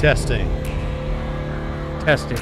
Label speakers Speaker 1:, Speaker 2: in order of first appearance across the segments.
Speaker 1: Testing. Testing.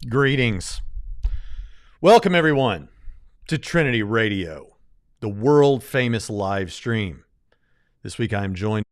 Speaker 1: Greetings. Welcome, everyone, to Trinity Radio, the world-famous live stream. This week I am joined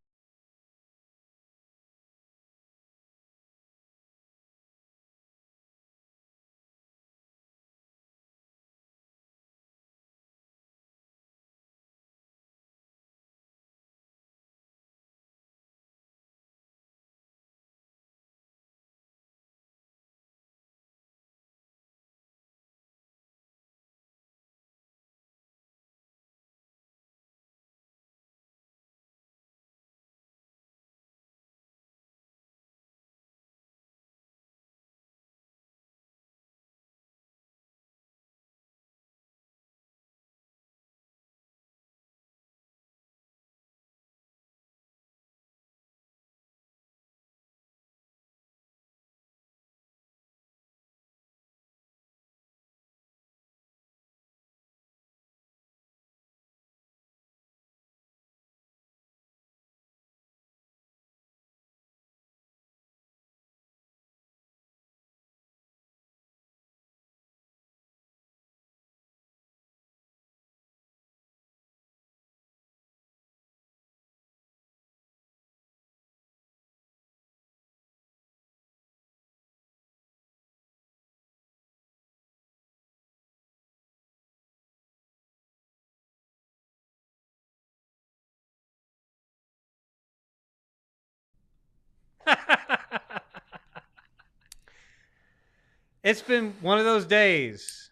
Speaker 2: It's been one of those days.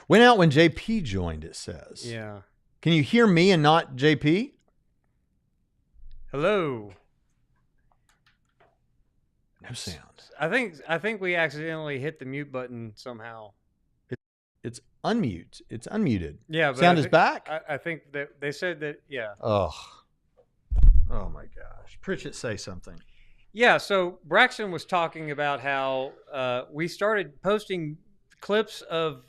Speaker 1: went out when JP joined, it says.
Speaker 2: Yeah.
Speaker 1: Can you hear me and not JP?
Speaker 2: Hello.
Speaker 1: No sound.
Speaker 2: I think we accidentally hit the mute button somehow.
Speaker 1: It's unmute. It's unmuted.
Speaker 2: Yeah, but
Speaker 1: sound is back?
Speaker 2: I think that they said that, yeah.
Speaker 1: Oh my gosh. Pritchett, say something.
Speaker 2: Yeah, so Braxton was talking about how we started posting clips of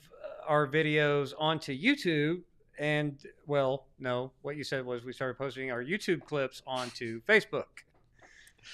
Speaker 2: our videos onto YouTube, and, well, no, what you said was we started posting our YouTube clips onto Facebook.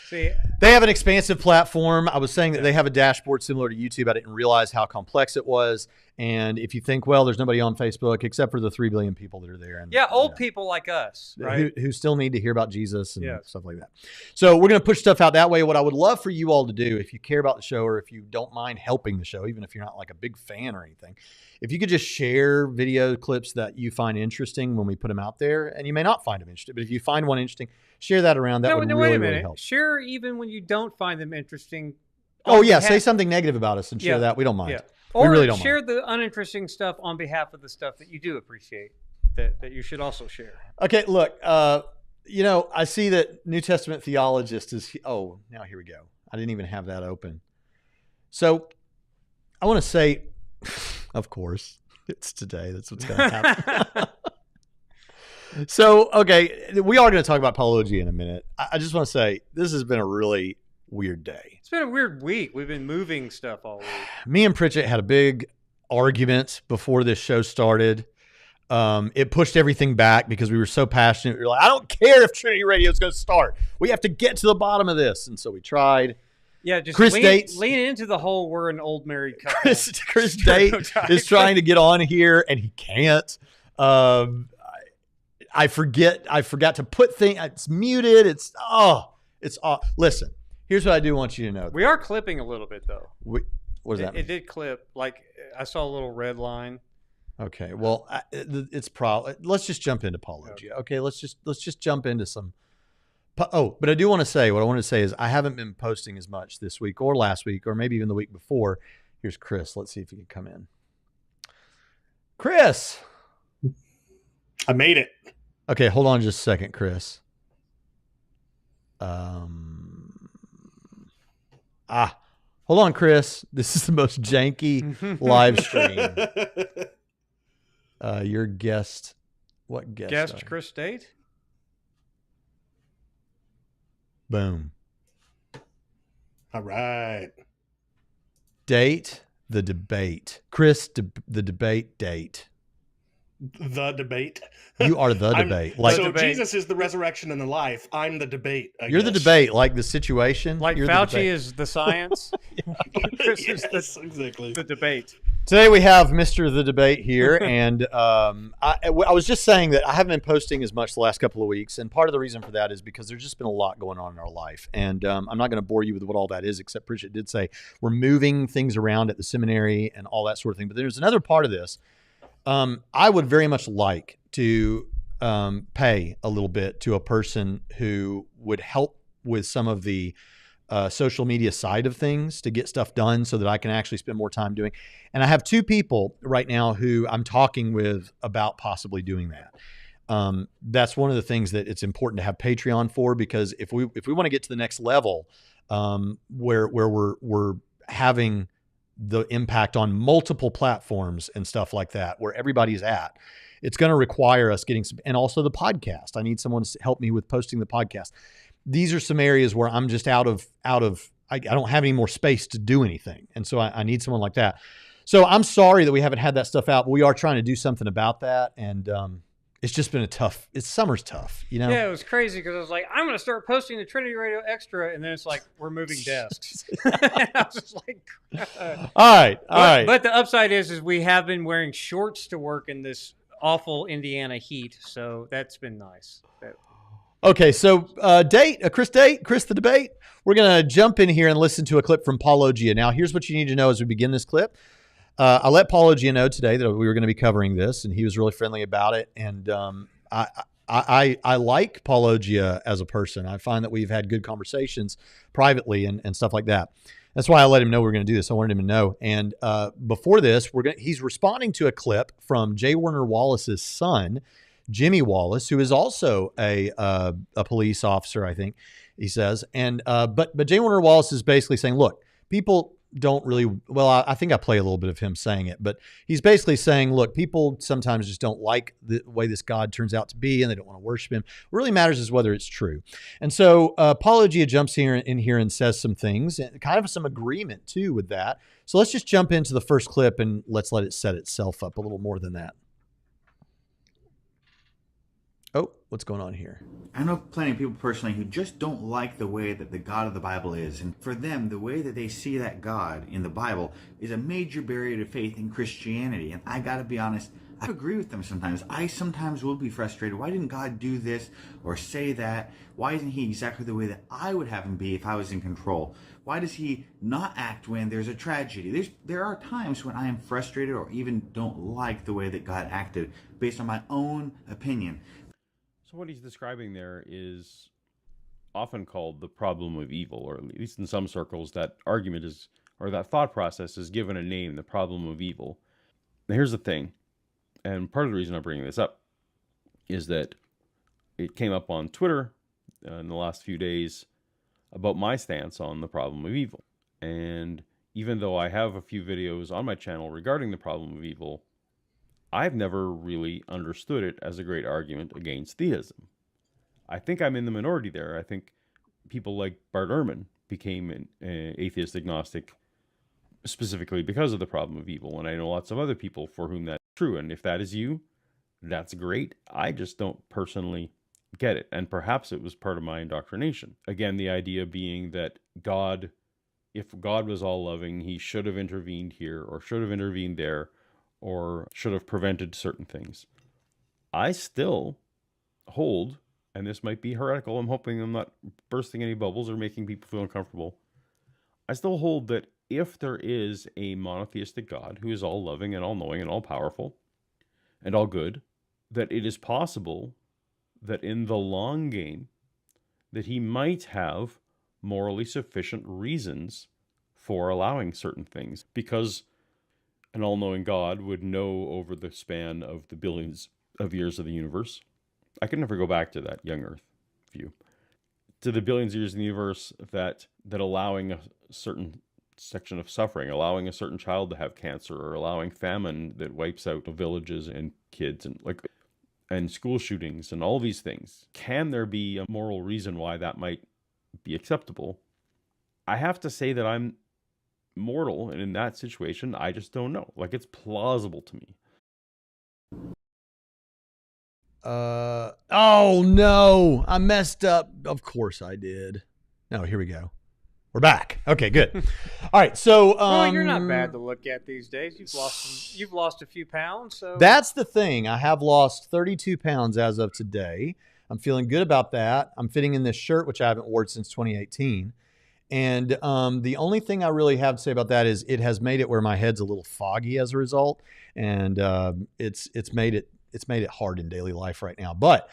Speaker 2: See,
Speaker 1: they have an expansive platform. I was saying that they have a dashboard similar to YouTube. I didn't realize how complex it was. And if you think, well, there's nobody on Facebook except for the 3 billion people that are there. And,
Speaker 2: yeah, old people like us, right?
Speaker 1: Who still need to hear about Jesus and stuff like that. So we're going to push stuff out that way. What I would love for you all to do, if you care about the show or if you don't mind helping the show, even if you're not like a big fan or anything, if you could just share video clips that you find interesting when we put them out there, and you may not find them interesting, but if you find one interesting, share that around. That would really help.
Speaker 2: Share even when you don't find them interesting.
Speaker 1: Oh, yeah. Say something negative about us and share that. We don't mind.
Speaker 2: Yeah. Or we really don't share the uninteresting stuff on behalf of the stuff that you do appreciate that you should also share.
Speaker 1: Okay, look, I see that New Testament theologist is, now here we go. I didn't even have that open. So I want to say, of course, it's today. That's what's going to happen. So, okay, we are going to talk about apologia in a minute. I just want to say this has been a really weird day.
Speaker 2: It's been a weird week. We've been moving stuff all week.
Speaker 1: Me and Pritchett had a big argument before this show started. It pushed everything back because we were so passionate. We were like, I don't care if Trinity Radio is going to start. We have to get to the bottom of this. And so we tried.
Speaker 2: Yeah, just
Speaker 1: Chris
Speaker 2: lean into the whole we're an old married couple.
Speaker 1: Chris Date is trying to get on here, and he can't. I forgot to put things. It's muted. It's listen. Here's what I do want you to know.
Speaker 2: We are clipping a little bit though.
Speaker 1: What does that mean?
Speaker 2: It did clip. Like I saw a little red line.
Speaker 1: Okay. Well, it's probably. Let's just jump into Paulogia. Okay. Let's just jump into some. Oh, but I do want to say, what I want to say is I haven't been posting as much this week or last week or maybe even the week before. Here's Chris. Let's see if he can come in. Chris.
Speaker 3: I made it.
Speaker 1: Okay, hold on just a second, Chris. Hold on, Chris. This is the most janky live stream. Your guest. What guest?
Speaker 2: Guest Chris State?
Speaker 1: Boom.
Speaker 3: All right.
Speaker 1: Date the debate. Chris, the debate date.
Speaker 3: The debate.
Speaker 1: You are the debate. Like
Speaker 3: so
Speaker 2: debate.
Speaker 3: Jesus is the resurrection and the life. I'm the debate.
Speaker 1: You're the debate, like the situation.
Speaker 2: Like
Speaker 1: you're
Speaker 2: Fauci is the science. Chris
Speaker 3: yes,
Speaker 2: is
Speaker 3: exactly.
Speaker 2: the debate.
Speaker 1: Today we have Mr. The Debate here, and I was just saying that I haven't been posting as much the last couple of weeks, and part of the reason for that is because there's just been a lot going on in our life, and I'm not going to bore you with what all that is, except Bridget did say we're moving things around at the seminary and all that sort of thing, but there's another part of this. I would very much like to pay a little bit to a person who would help with some of the social media side of things to get stuff done so that I can actually spend more time doing. And I have two people right now who I'm talking with about possibly doing that. That's one of the things that it's important to have Patreon for, because if we want to get to the next level, where we're having the impact on multiple platforms and stuff like that, where everybody's at, it's going to require us getting some, and also the podcast. I need someone to help me with posting the podcast. These are some areas where I'm just I don't have any more space to do anything. And so I need someone like that. So I'm sorry that we haven't had that stuff out, but we are trying to do something about that. And it's just been summer's tough, you know?
Speaker 2: Yeah, it was crazy because I was like, I'm going to start posting the Trinity Radio Extra. And then it's like, we're moving desks. And I was just like,
Speaker 1: all right.
Speaker 2: But the upside is we have been wearing shorts to work in this awful Indiana heat. So that's been nice.
Speaker 1: Okay, so Chris the Debate. We're going to jump in here and listen to a clip from Paulogia. Now, here's what you need to know as we begin this clip. I let Paulogia know today that we were going to be covering this, and he was really friendly about it. And I like Paulogia as a person. I find that we've had good conversations privately and stuff like that. That's why I let him know we were going to do this. I wanted him to know. And before this, he's responding to a clip from J. Warner Wallace's son, Jimmy Wallace, who is also a police officer, I think he says. And but J. Warner Wallace is basically saying, look, people don't really, well, I think I play a little bit of him saying it, but he's basically saying, look, people sometimes just don't like the way this God turns out to be, and they don't want to worship him. What really matters is whether it's true. And so Paulogia jumps in here and says some things, and kind of some agreement too with that. So let's just jump into the first clip and let's let it set itself up a little more than that. Oh, what's going on here?
Speaker 4: I know plenty of people personally who just don't like the way that the God of the Bible is. And for them, the way that they see that God in the Bible is a major barrier to faith in Christianity. And I gotta be honest, I agree with them sometimes. I sometimes will be frustrated. Why didn't God do this or say that? Why isn't he exactly the way that I would have him be if I was in control? Why does he not act when there's a tragedy? There are times when I am frustrated or even don't like the way that God acted based on my own opinion.
Speaker 5: So what he's describing there is often called the problem of evil, or at least in some circles, that argument is, or that thought process is given a name, the problem of evil. Now here's the thing, and part of the reason I'm bringing this up is that it came up on Twitter in the last few days about my stance on the problem of evil. And even though I have a few videos on my channel regarding the problem of evil, I've never really understood it as a great argument against theism. I think I'm in the minority there. I think people like Bart Ehrman became an atheist agnostic specifically because of the problem of evil. And I know lots of other people for whom that's true. And if that is you, that's great. I just don't personally get it. And perhaps it was part of my indoctrination. Again, the idea being that God, if God was all loving, he should have intervened here or should have intervened there, or should have prevented certain things. I still hold, and this might be heretical, I'm hoping I'm not bursting any bubbles or making people feel uncomfortable. I still hold that if there is a monotheistic God who is all loving and all knowing and all powerful and all good, that it is possible that in the long game, that he might have morally sufficient reasons for allowing certain things, because an all-knowing God would know over the span of the billions of years of the universe. I can never go back to that young Earth view. To the billions of years in the universe, that allowing a certain section of suffering, allowing a certain child to have cancer, or allowing famine that wipes out villages and kids and school shootings and all these things. Can there be a moral reason why that might be acceptable? I have to say that I'm mortal, and in that situation, I just don't know. Like, it's plausible to me.
Speaker 1: Oh no, I messed up. Of course I did. No, here we go. We're back. Okay, good. All right, so
Speaker 2: well, you're not bad to look at these days. You've lost a few pounds, so
Speaker 1: that's the thing. I have lost 32 pounds as of today. I'm feeling good about that. I'm fitting in this shirt, which I haven't worn since 2018. And the only thing I really have to say about that is it has made it where my head's a little foggy as a result, and it's made it hard in daily life right now. But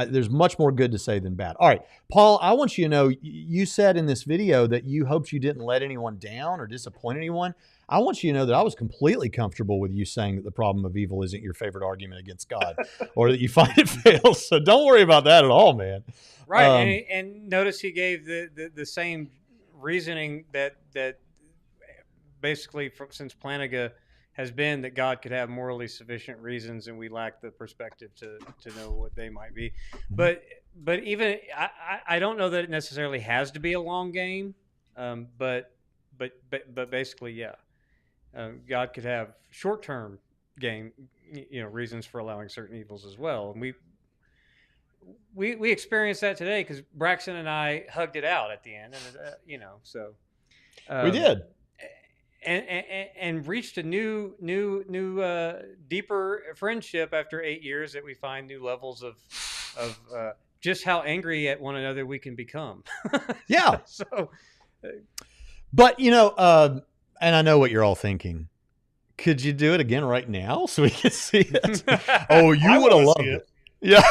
Speaker 1: there's much more good to say than bad. All right, Paul, I want you to know, you said in this video that you hoped you didn't let anyone down or disappoint anyone. I want you to know that I was completely comfortable with you saying that the problem of evil isn't your favorite argument against God, or that you find it fails. So don't worry about that at all, man.
Speaker 2: Right, and notice he gave the same reasoning that basically since Plantinga has been that God could have morally sufficient reasons, and we lack the perspective to know what they might be. But even I don't know that it necessarily has to be a long game. But basically, yeah, God could have short-term reasons for allowing certain evils as well, and we experienced that today because Braxton and I hugged it out at the end, and so
Speaker 1: We did.
Speaker 2: And reached a new deeper friendship after 8 years, that we find new levels of just how angry at one another we can become.
Speaker 1: Yeah.
Speaker 2: So,
Speaker 1: but and I know what you're all thinking. Could you do it again right now so we can see it? Oh, you would have loved it. Yeah.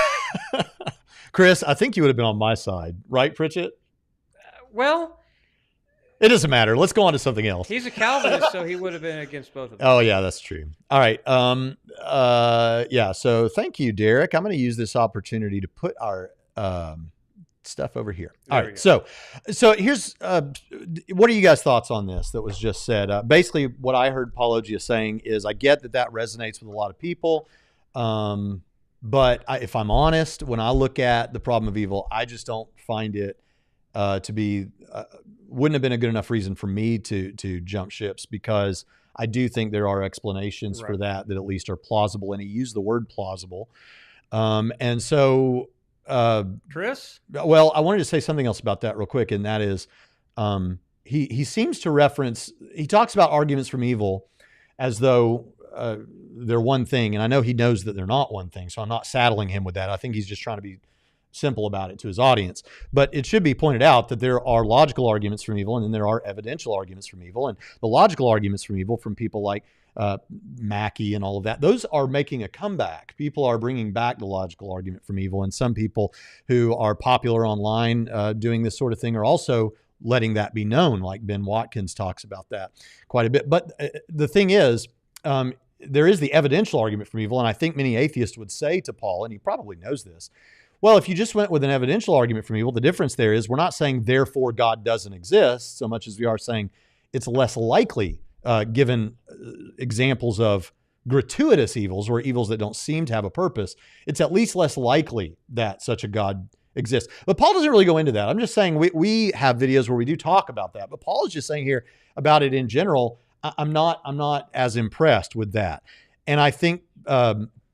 Speaker 1: Chris, I think you would have been on my side, right, Pritchett?
Speaker 2: Well,
Speaker 1: it doesn't matter. Let's go on to something else.
Speaker 2: He's a Calvinist, so he would have been against both of them.
Speaker 1: Oh, yeah, that's true. All right. Yeah, so thank you, Derek. I'm going to use this opportunity to put our stuff over here. All right. So here's what are you guys' thoughts on this that was just said? Basically, what I heard Paulogia saying is, I get that resonates with a lot of people. But if I'm honest, when I look at the problem of evil, I just don't find it to be, wouldn't have been a good enough reason for me to jump ships, because I do think there are explanations for that at least are plausible. And he used the word plausible. And so,
Speaker 2: Chris?
Speaker 1: Well, I wanted to say something else about that real quick. And that is, he seems to reference, he talks about arguments from evil as though they're one thing. And I know he knows that they're not one thing, so I'm not saddling him with that. I think he's just trying to be simple about it to his audience. But it should be pointed out that there are logical arguments from evil, and then there are evidential arguments from evil. And the logical arguments from evil from people like Mackey and all of that, those are making a comeback. People are bringing back the logical argument from evil. And some people who are popular online doing this sort of thing are also letting that be known, like Ben Watkins talks about that quite a bit. But the thing is, there is the evidential argument from evil, and I think many atheists would say to Paul, and he probably knows this, well, if you just went with an evidential argument from evil, the difference there is we're not saying therefore God doesn't exist so much as we are saying it's less likely, given examples of gratuitous evils or evils that don't seem to have a purpose. It's at least less likely that such a God exists. But Paul doesn't really go into that. I'm just saying we have videos where we do talk about that, but Paul is just saying here about it in general. I'm not as impressed with that. And I think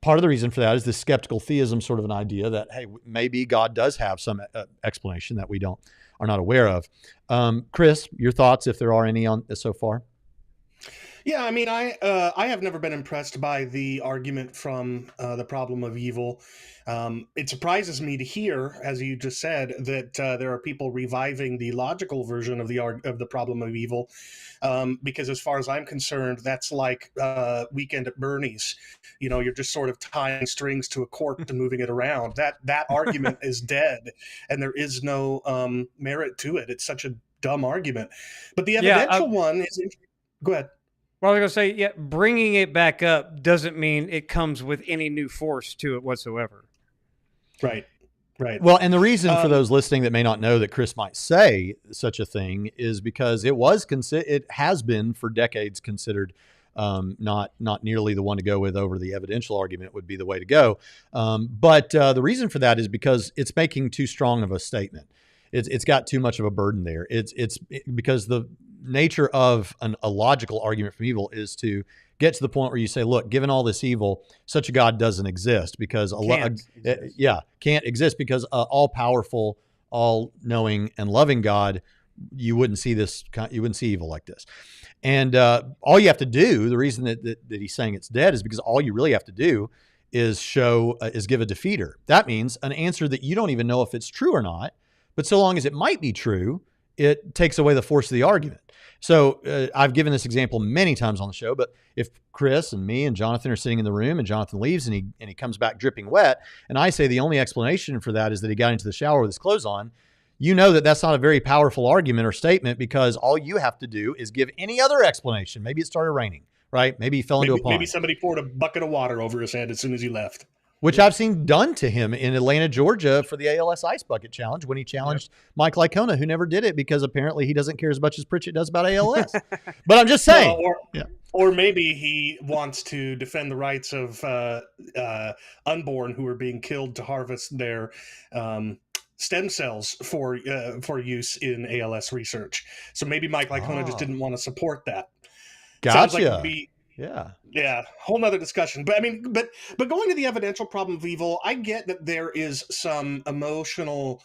Speaker 1: part of the reason for that is this skeptical theism sort of an idea that, hey, maybe God does have some explanation that we are not aware of. Chris, your thoughts, if there are any on this so far?
Speaker 3: Yeah, I mean, I have never been impressed by the argument from the problem of evil. It surprises me to hear, as you just said, that there are people reviving the logical version of the problem of evil, because as far as I'm concerned, that's like Weekend at Bernie's. You know, you're just sort of tying strings to a cork and moving it around. That argument is dead, and there is no merit to it. It's such a dumb argument. But the
Speaker 2: Yeah,
Speaker 3: evidential one is. Go ahead.
Speaker 2: well, I was going to say, yeah, bringing it back up doesn't mean it comes with any new force to it whatsoever.
Speaker 3: Right. Right.
Speaker 1: Well, and the reason for those listening that may not know that Chris might say such a thing is because it has been for decades considered not nearly the one to go with over the evidential argument would be the way to go. But the reason for that is because it's making too strong of a statement. It's got too much of a burden there. It's because the nature of a logical argument from evil is to get to the point where you say, look, given all this evil, such a God doesn't exist because can't exist because all powerful, all knowing and loving God, you wouldn't see evil like this. And all you have to do, the reason that he's saying it's dead is because all you really have to do is give a defeater. That means an answer that you don't even know if it's true or not, but so long as it might be true, it takes away the force of the argument. So I've given this example many times on the show, but if Chris and me and Jonathan are sitting in the room and Jonathan leaves and he comes back dripping wet, and I say the only explanation for that is that he got into the shower with his clothes on, you know that that's not a very powerful argument or statement because all you have to do is give any other explanation. Maybe it started raining, right? Maybe he fell into a pond.
Speaker 3: Maybe somebody poured a bucket of water over his head as soon as he left.
Speaker 1: Which I've seen done to him in Atlanta, Georgia for the ALS Ice Bucket Challenge when he challenged Mike Licona, who never did it because apparently he doesn't care as much as Pritchett does about ALS. But I'm just saying.
Speaker 3: Well, or maybe he wants to defend the rights of unborn who are being killed to harvest their stem cells for use in ALS research. So maybe Mike Licona just didn't want to support that.
Speaker 1: Gotcha.
Speaker 3: Yeah, whole nother discussion. But I mean, but going to the evidential problem of evil, I get that there is some emotional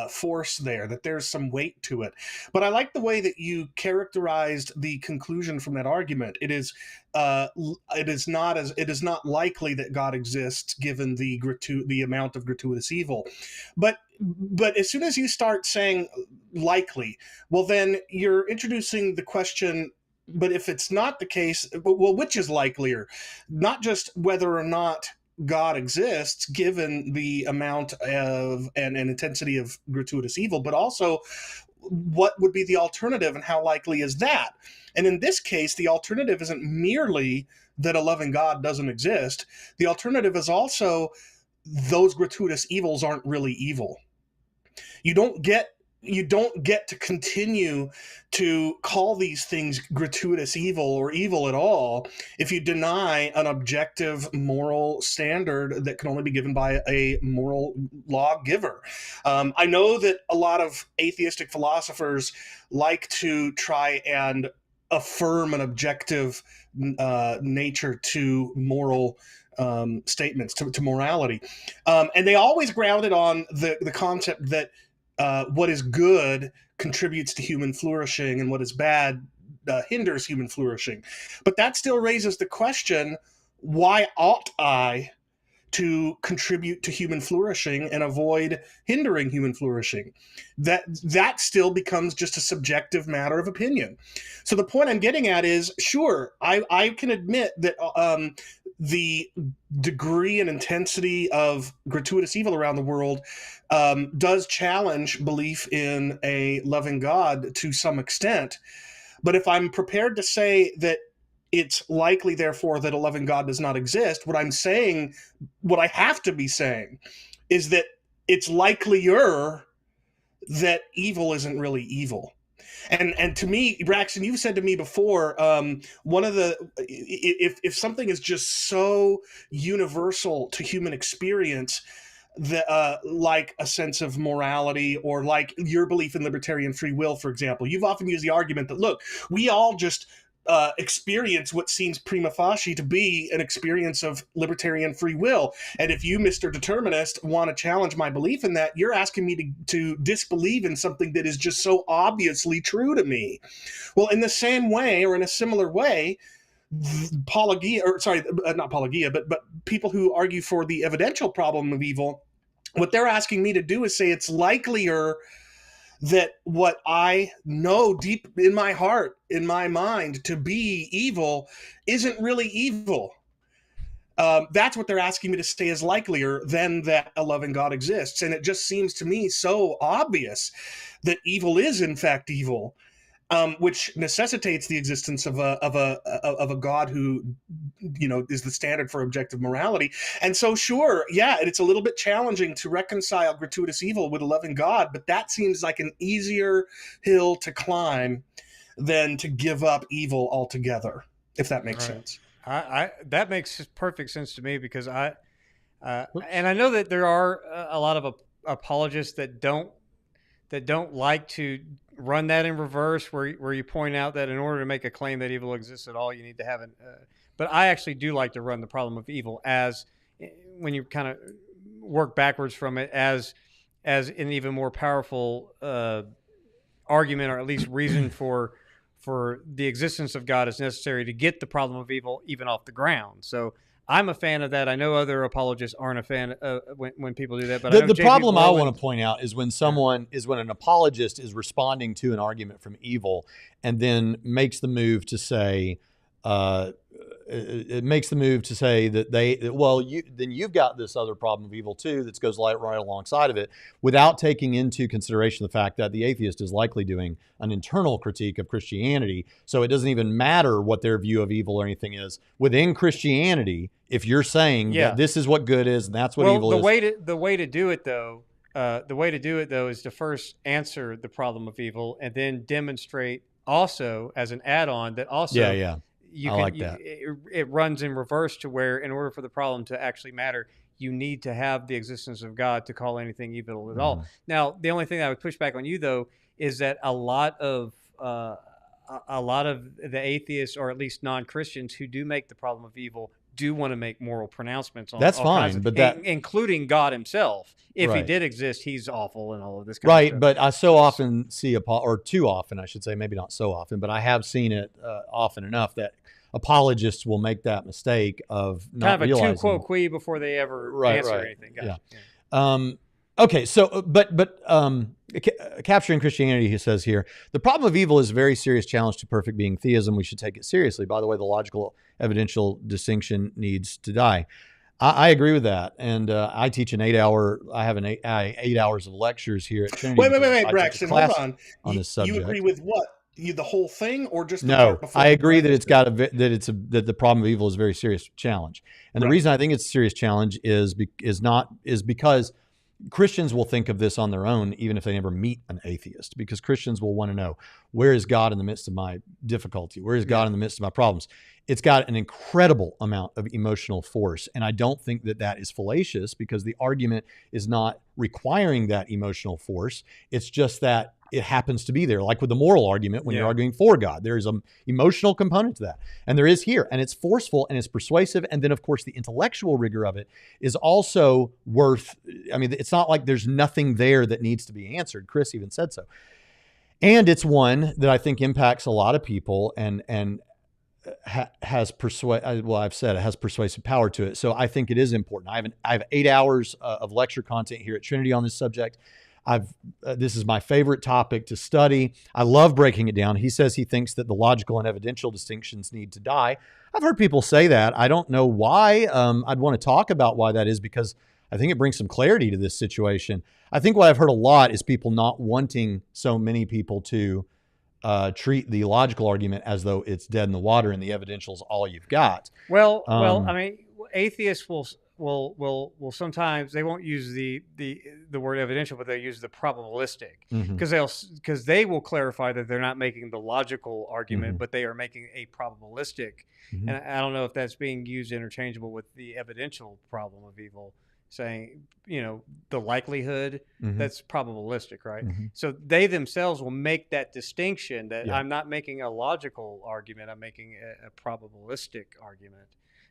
Speaker 3: force there, that there's some weight to it. But I like the way that you characterized the conclusion from that argument. It is not likely that God exists given the amount of gratuitous evil. But as soon as you start saying likely, well, then you're introducing the question. But if it's not the case, well, which is likelier? Not just whether or not God exists, given the amount of and intensity of gratuitous evil, but also what would be the alternative and how likely is that? And in this case, the alternative isn't merely that a loving God doesn't exist. The alternative is also those gratuitous evils aren't really evil. You don't get to continue to call these things gratuitous evil or evil at all if you deny an objective moral standard that can only be given by a moral lawgiver. I know that a lot of atheistic philosophers like to try and affirm an objective nature to moral statements, to morality. And they always ground it on the concept that what is good contributes to human flourishing and what is bad hinders human flourishing. But that still raises the question, why ought I to contribute to human flourishing and avoid hindering human flourishing? That still becomes just a subjective matter of opinion. So the point I'm getting at is, sure, I can admit that the degree and intensity of gratuitous evil around the world does challenge belief in a loving God to some extent. But if I'm prepared to say that it's likely, therefore, that a loving God does not exist, what I have to be saying is that it's likelier that evil isn't really evil. And to me, Braxton, you've said to me before, one of the if something is just so universal to human experience, like a sense of morality or like your belief in libertarian free will, for example, you've often used the argument that, look, we all just experience what seems prima facie to be an experience of libertarian free will. And if you, Mr. Determinist, want to challenge my belief in that, you're asking me to disbelieve in something that is just so obviously true to me. Well, in the same way, or in a similar way, apologia, or sorry, not apologia, but people who argue for the evidential problem of evil, what they're asking me to do is say it's likelier that what I know deep in my heart, in my mind, to be evil isn't really evil. That's what they're asking me to say is likelier than that a loving God exists. And it just seems to me so obvious that evil is in fact evil, which necessitates the existence of a God who, is the standard for objective morality. And so, sure, yeah, it's a little bit challenging to reconcile gratuitous evil with a loving God, but that seems like an easier hill to climb than to give up evil altogether, if that makes sense.
Speaker 2: That makes perfect sense to me, because and I know that there are a lot of apologists that don't like to run that in reverse, where you point out that in order to make a claim that evil exists at all, you need to have an. But I actually do like to run the problem of evil as, when you kind of work backwards from it, as an even more powerful argument, or at least reason for the existence of God is necessary to get the problem of evil even off the ground. So I'm a fan of that. I know other apologists aren't a fan of when people do that. But
Speaker 1: the problem I want to point out is when an apologist is responding to an argument from evil and then makes the move to say, then you've got this other problem of evil too that goes right alongside of it, without taking into consideration the fact that the atheist is likely doing an internal critique of Christianity. So it doesn't even matter what their view of evil or anything is within Christianity. If you're saying that this is what good is and that's what evil is.
Speaker 2: The way to do it though is to first answer the problem of evil and then demonstrate also as an add-on that also it runs in reverse, to where in order for the problem to actually matter, you need to have the existence of God to call anything evil at all. Now, the only thing I would push back on you though is that a lot of the atheists, or at least non-Christians, who do make the problem of evil do want to make moral pronouncements on
Speaker 1: that's
Speaker 2: all
Speaker 1: fine,
Speaker 2: kinds of,
Speaker 1: but that
Speaker 2: including God himself. If he did exist, he's awful and all of this kind of stuff.
Speaker 1: But I so often see or too often, I should say, maybe not so often, but I have seen it often enough that apologists will make that mistake of not
Speaker 2: kind of
Speaker 1: realizing.
Speaker 2: A tu quo qui before they ever answer anything. Gotcha.
Speaker 1: Yeah. Okay, so but capturing Christianity, he says here, the problem of evil is a very serious challenge to perfect being theism. We should take it seriously. By the way, the logical evidential distinction needs to die. I agree with that, and I teach an 8 hour. I have 8 hours of lectures here at Trinity.
Speaker 3: Wait, Braxton, hold on.
Speaker 1: This subject.
Speaker 3: You agree with what? The whole thing, or just the
Speaker 1: no?
Speaker 3: part before
Speaker 1: I agree that that the problem of evil is a very serious challenge, and the reason I think it's a serious challenge is because Christians will think of this on their own, even if they never meet an atheist, because Christians will want to know, where is God in the midst of my difficulty? Where is God in the midst of my problems? It's got an incredible amount of emotional force. And I don't think that is fallacious, because the argument is not requiring that emotional force. It's just that it happens to be there. Like with the moral argument, when you're arguing for God, there is an emotional component to that. And there is here. And it's forceful and it's persuasive. And then, of course, the intellectual rigor of it is also worth, it's not like there's nothing there that needs to be answered. Chris even said so. And it's one that I think impacts a lot of people and has persuasive power to it. So I think it is important. I have 8 hours of lecture content here at Trinity on this subject. This is my favorite topic to study. I love breaking it down. He says he thinks that the logical and evidential distinctions need to die. I've heard people say that. I don't know why. I'd want to talk about why that is, because I think it brings some clarity to this situation. I think what I've heard a lot is people not wanting so many people to treat the logical argument as though it's dead in the water and the evidential is all you've got.
Speaker 2: Well, atheists will sometimes, they won't use the word evidential, but they use the probabilistic, because they will clarify that they're not making the logical argument, but they are making a probabilistic. And I don't know if that's being used interchangeable with the evidential problem of evil. saying, the likelihood,
Speaker 1: Mhm.
Speaker 2: that's probabilistic, right?
Speaker 1: Mhm.
Speaker 2: So they themselves will make that distinction that
Speaker 1: Yeah.
Speaker 2: I'm not making a logical argument, I'm making a probabilistic argument.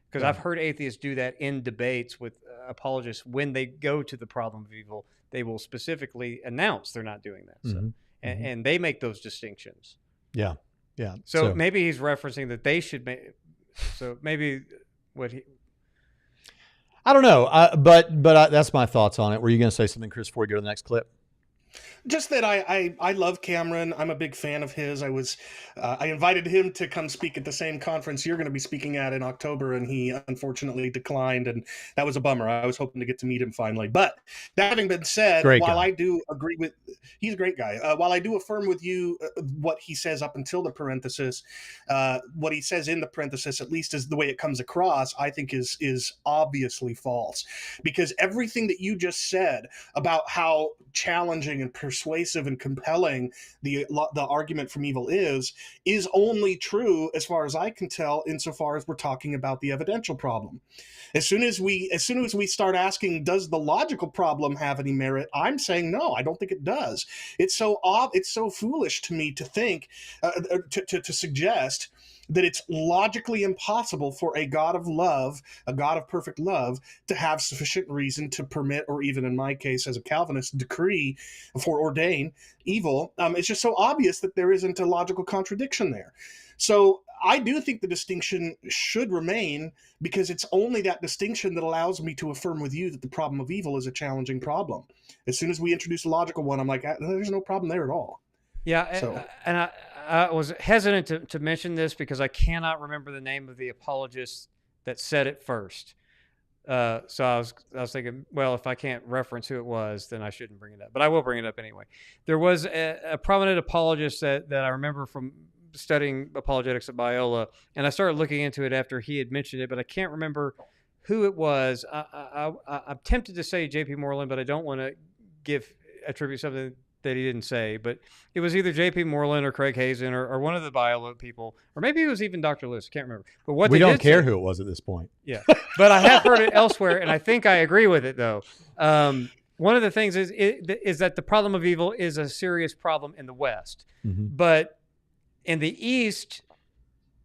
Speaker 2: Because
Speaker 1: Yeah.
Speaker 2: I've heard atheists do that in debates with apologists. When they go to the problem of evil, they will specifically announce they're not doing that. So,
Speaker 1: Mhm.
Speaker 2: and they make those distinctions.
Speaker 1: Yeah. Yeah.
Speaker 2: So maybe he's referencing that they should make. So maybe what he.
Speaker 1: I don't know, but that's my thoughts on it. Were you going to say something, Chris, before we go to the next clip?
Speaker 3: Just that I love Cameron. I'm a big fan of his. I invited him to come speak at the same conference you're going to be speaking at in October, and he unfortunately declined, and that was a bummer. I was hoping to get to meet him finally. But that having been said,
Speaker 1: Great
Speaker 3: while
Speaker 1: guy.
Speaker 3: I do agree with, he's a great guy. While I do affirm with you what he says up until the parenthesis, what he says in the parenthesis, at least is the way it comes across, I think is obviously false, because everything that you just said about how challenging and persuasive and compelling the argument from evil is only true, as far as I can tell, insofar as we're talking about the evidential problem. As soon as we start asking, does the logical problem have any merit, I'm saying no, I don't think it does. It's so foolish to me to think to suggest that it's logically impossible for a God of love, a God of perfect love, to have sufficient reason to permit, or even in my case as a Calvinist, decree for ordain evil. It's just so obvious that there isn't a logical contradiction there. So I do think the distinction should remain, because it's only that distinction that allows me to affirm with you that the problem of evil is a challenging problem. As soon as we introduce a logical one, I'm like, there's no problem there at all.
Speaker 2: Yeah,
Speaker 3: So.
Speaker 2: and I was hesitant to mention this because I cannot remember the name of the apologist that said it first. So I was thinking, well, if I can't reference who it was, then I shouldn't bring it up. But I will bring it up anyway. There was a prominent apologist that I remember from studying apologetics at Biola, and I started looking into it after he had mentioned it, but I can't remember who it was. I'm tempted to say J.P. Moreland, but I don't want to attribute something that he didn't say, but it was either J.P. Moreland or Craig Hazen or one of the Biola people, or maybe it was even Dr. Lewis. I can't remember. But what
Speaker 1: we
Speaker 2: they
Speaker 1: don't
Speaker 2: did
Speaker 1: care
Speaker 2: say,
Speaker 1: who it was at this point.
Speaker 2: Yeah, but I have heard it elsewhere, and I think I agree with it though. One of the things is that the problem of evil is a serious problem in the West, but in the East,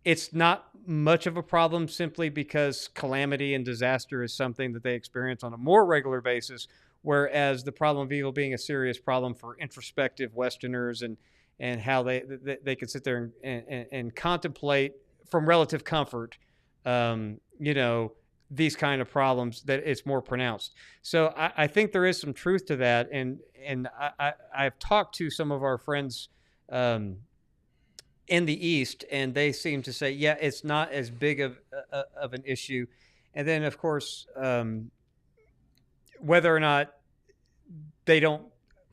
Speaker 2: it's not much of a problem, simply because calamity and disaster is something that they experience on a more regular basis. Whereas the problem of evil being a serious problem for introspective Westerners and how they can sit there and contemplate from relative comfort, these kind of problems, that it's more pronounced. So I think there is some truth to that. And I've talked to some of our friends in the East, and they seem to say, yeah, it's not as big of an issue. And then, of course, whether or not they don't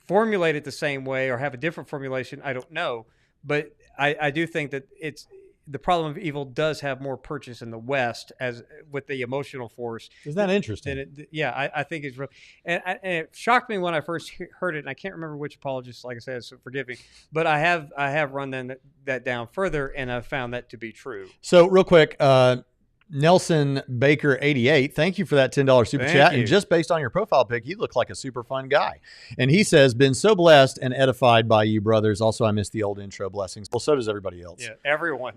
Speaker 2: formulate it the same way or have a different formulation, I don't know. But I do think that the problem of evil does have more purchase in the West, as with the emotional force.
Speaker 1: Is that interesting?
Speaker 2: I think it's real. And it shocked me when I first heard it, and I can't remember which apologist, like I said, so forgive me. But I have run that down further, and I've found that to be true.
Speaker 1: So real quick, Nelson Baker 88, thank you for that $10 super chat. And just based on your profile pic, you look like a super fun guy. And he says, been so blessed and edified by you, brothers. Also, I miss the old intro blessings. Well, so does everybody else.
Speaker 2: Yeah, everyone.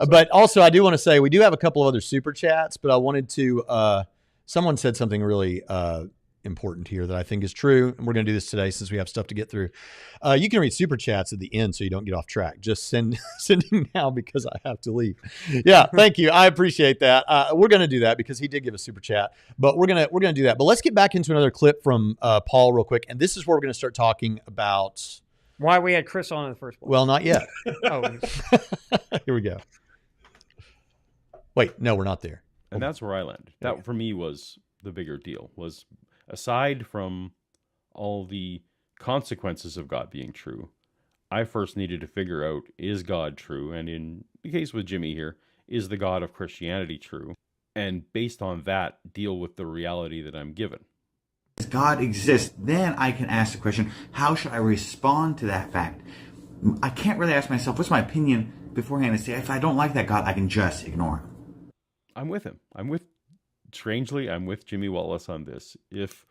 Speaker 1: But also, I do want to say, we do have a couple of other super chats, but I wanted to, someone said something really important here that I think is true. And we're going to do this today since we have stuff to get through. You can read super chats at the end so you don't get off track. Just sending now because I have to leave. Yeah, thank you. I appreciate that. We're going to do that because he did give a super chat, but we're going to do that. But let's get back into another clip from Paul real quick. And this is where we're going to start talking about
Speaker 2: why we had Chris on in the first place.
Speaker 1: Well, not yet.
Speaker 2: Oh,
Speaker 1: here we go. Wait, no, we're not there.
Speaker 5: And that's where I landed. That for me was the bigger deal, was aside from all the consequences of God being true, I first needed to figure out, is God true? And in the case with Jimmy here, is the God of Christianity true? And based on that, deal with the reality that I'm given.
Speaker 4: If God exists, then I can ask the question, how should I respond to that fact? I can't really ask myself, what's my opinion beforehand, and say, if I don't like that God, I can just ignore him.
Speaker 5: I'm with him. I'm with strangely, I'm with Jimmy Wallace on this. If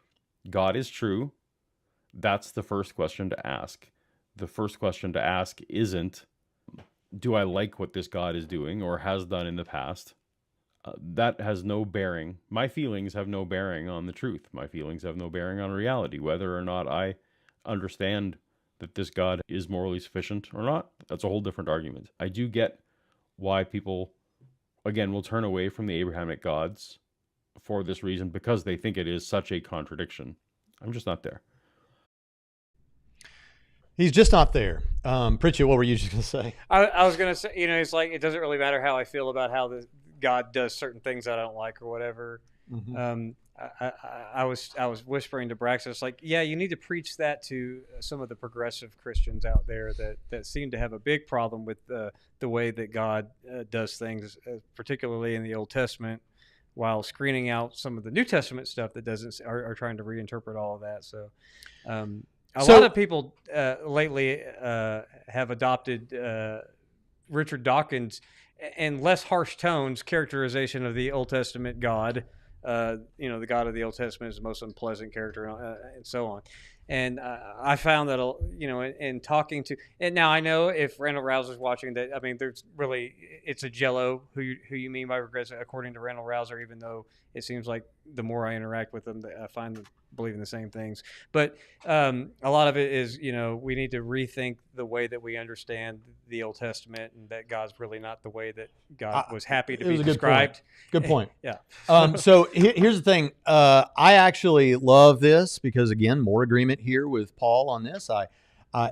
Speaker 5: God is true, that's the first question to ask. The first question to ask isn't, do I like what this God is doing or has done in the past? That has no bearing. My feelings have no bearing on the truth. My feelings have no bearing on reality. Whether or not I understand that this God is morally sufficient or not, that's a whole different argument. I do get why people, again, will turn away from the Abrahamic gods for this reason, because they think it is such a contradiction. I'm just not there.
Speaker 1: He's just not there. Pritchett, what were you just going to say?
Speaker 2: I was going to say, it's like, it doesn't really matter how I feel about how God does certain things I don't like or whatever.
Speaker 1: Mm-hmm.
Speaker 2: I was whispering to Braxton, it's like, yeah, you need to preach that to some of the progressive Christians out there that seem to have a big problem with the way that God does things, particularly in the Old Testament, while screening out some of the New Testament stuff that are trying to reinterpret all of that. So a lot of people lately have adopted Richard Dawkins and less harsh tones characterization of the Old Testament God. The God of the Old Testament is the most unpleasant character, and so on. And I found that, in talking to, and now I know if Randall Rouser's watching that, I mean, it's a jello who you mean by regressive, according to Randall Rouser, even though it seems like the more I interact with them, I find them believing the same things. But a lot of it is, we need to rethink the way that we understand the Old Testament, and that God's really not the way that God was happy to be described.
Speaker 1: Good point.
Speaker 2: Yeah.
Speaker 1: So here's the thing. I actually love this because, again, more agreement here with Paul on this.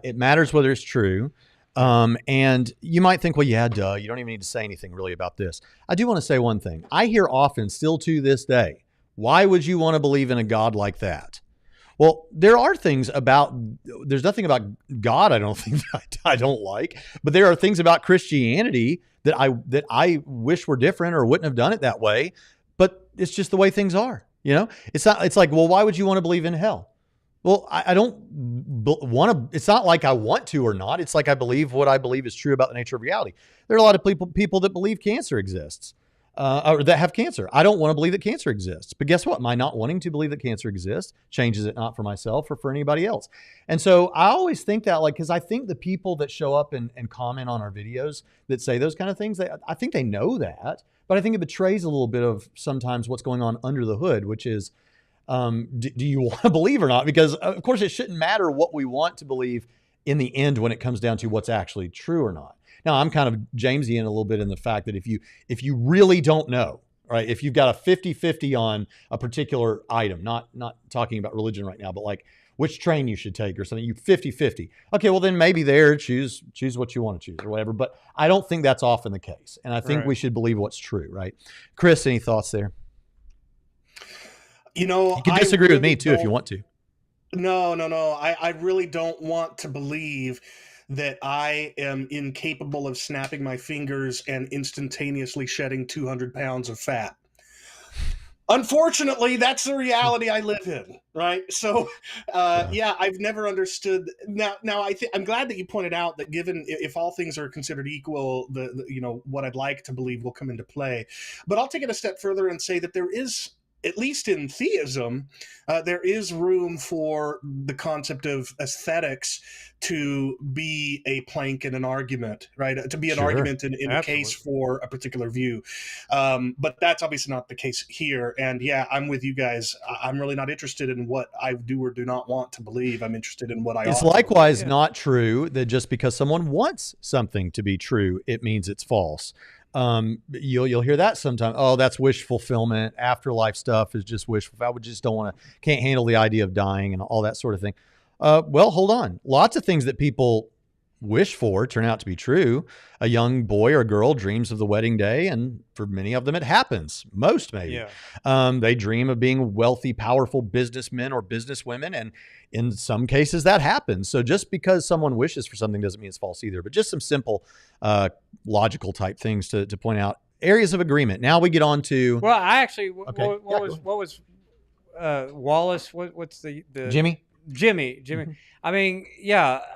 Speaker 1: It matters whether it's true. And you might think, well, yeah, duh, you don't even need to say anything really about this. I do want to say one thing. I hear often, still to this day, why would you want to believe in a God like that? Well, there's nothing about God I don't think I don't like, but there are things about Christianity that I wish were different or wouldn't have done it that way. But it's just the way things are. It's like, well, why would you want to believe in hell? Well, I don't want to. It's not like I want to or not. It's like I believe what I believe is true about the nature of reality. There are a lot of people that believe cancer exists, or that have cancer. I don't want to believe that cancer exists. But guess what? My not wanting to believe that cancer exists changes it not for myself or for anybody else. And so I always think that, because I think the people that show up and comment on our videos that say those kind of things, I think they know that. But I think it betrays a little bit of sometimes what's going on under the hood, which is, do you want to believe or not? Because of course it shouldn't matter what we want to believe in the end when it comes down to what's actually true or not. Now I'm kind of Jamesian a little bit in the fact that if you really don't know, right? If you've got a 50-50 on a particular item, not talking about religion right now, but like which train you should take or something, you 50-50. Okay, well then maybe choose what you want to choose or whatever. But I don't think that's often the case. And I think we should believe what's true, right? Chris, any thoughts there? You can disagree with me too if you want to.
Speaker 3: No. I really don't want to believe that I am incapable of snapping my fingers and instantaneously shedding 200 pounds of fat. Unfortunately, that's the reality I live in, right? So, I've never understood. Now, I'm glad that you pointed out that given if all things are considered equal, the what I'd like to believe will come into play. But I'll take it a step further and say that there is, at least in theism, there is room for the concept of aesthetics to be a plank in an argument, right? To be an argument in a case for a particular view. But that's obviously not the case here. And I'm with you guys. I'm really not interested in what I do or do not want to believe. I'm interested in what I
Speaker 1: It's likewise not true that just because someone wants something to be true, it means it's false. You'll hear that sometimes. Oh, that's wish fulfillment. Afterlife stuff is just wish fulfillment. I would just can't handle the idea of dying and all that sort of thing. Well, hold on. Lots of things that people wish for turn out to be true. A young boy or girl dreams of the wedding day, and for many of them, it happens. Most maybe. Yeah. They dream of being wealthy, powerful businessmen or businesswomen, and in some cases that happens. So just because someone wishes for something doesn't mean it's false either. But just some simple, logical type things to point out. Areas of agreement. Now we get on to.
Speaker 2: Well, I actually, what was Wallace? What's the
Speaker 1: Jimmy?
Speaker 2: Jimmy. Mm-hmm. I mean,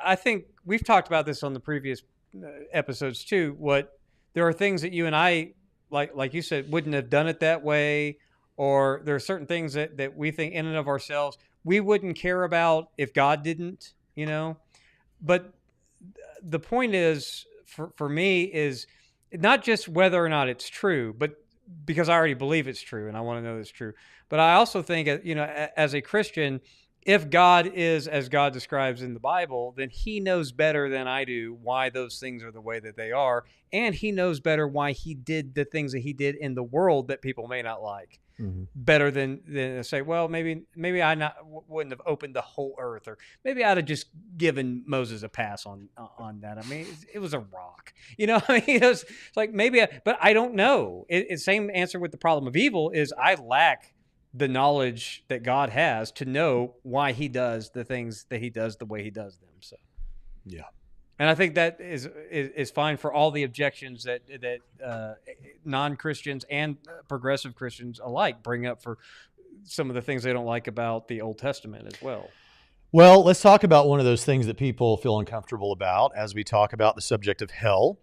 Speaker 2: I think we've talked about this on the previous episodes too. There are things that you and I, like you said, wouldn't have done it that way, or there are certain things that we think in and of ourselves we wouldn't care about if God didn't, But the point is, for me, is not just whether or not it's true, but because I already believe it's true and I want to know it's true. But I also think, as a Christian, if God is as God describes in the Bible, then he knows better than I do why those things are the way that they are. And he knows better why he did the things that he did in the world that people may not like.
Speaker 1: Mhm.
Speaker 2: Better than say, well, maybe I wouldn't have opened the whole earth, or maybe I'd have just given Moses a pass on that. I mean, it was a rock, I mean, it's like but I don't know. It's same answer with the problem of evil is I lack the knowledge that God has to know why he does the things that he does the way he does them. So,
Speaker 1: Yeah.
Speaker 2: and I think that is fine for all the objections that non-Christians and progressive Christians alike bring up for some of the things they don't like about the Old Testament as well.
Speaker 1: Well, let's talk about one of those things that people feel uncomfortable about as we talk about the subject of hell.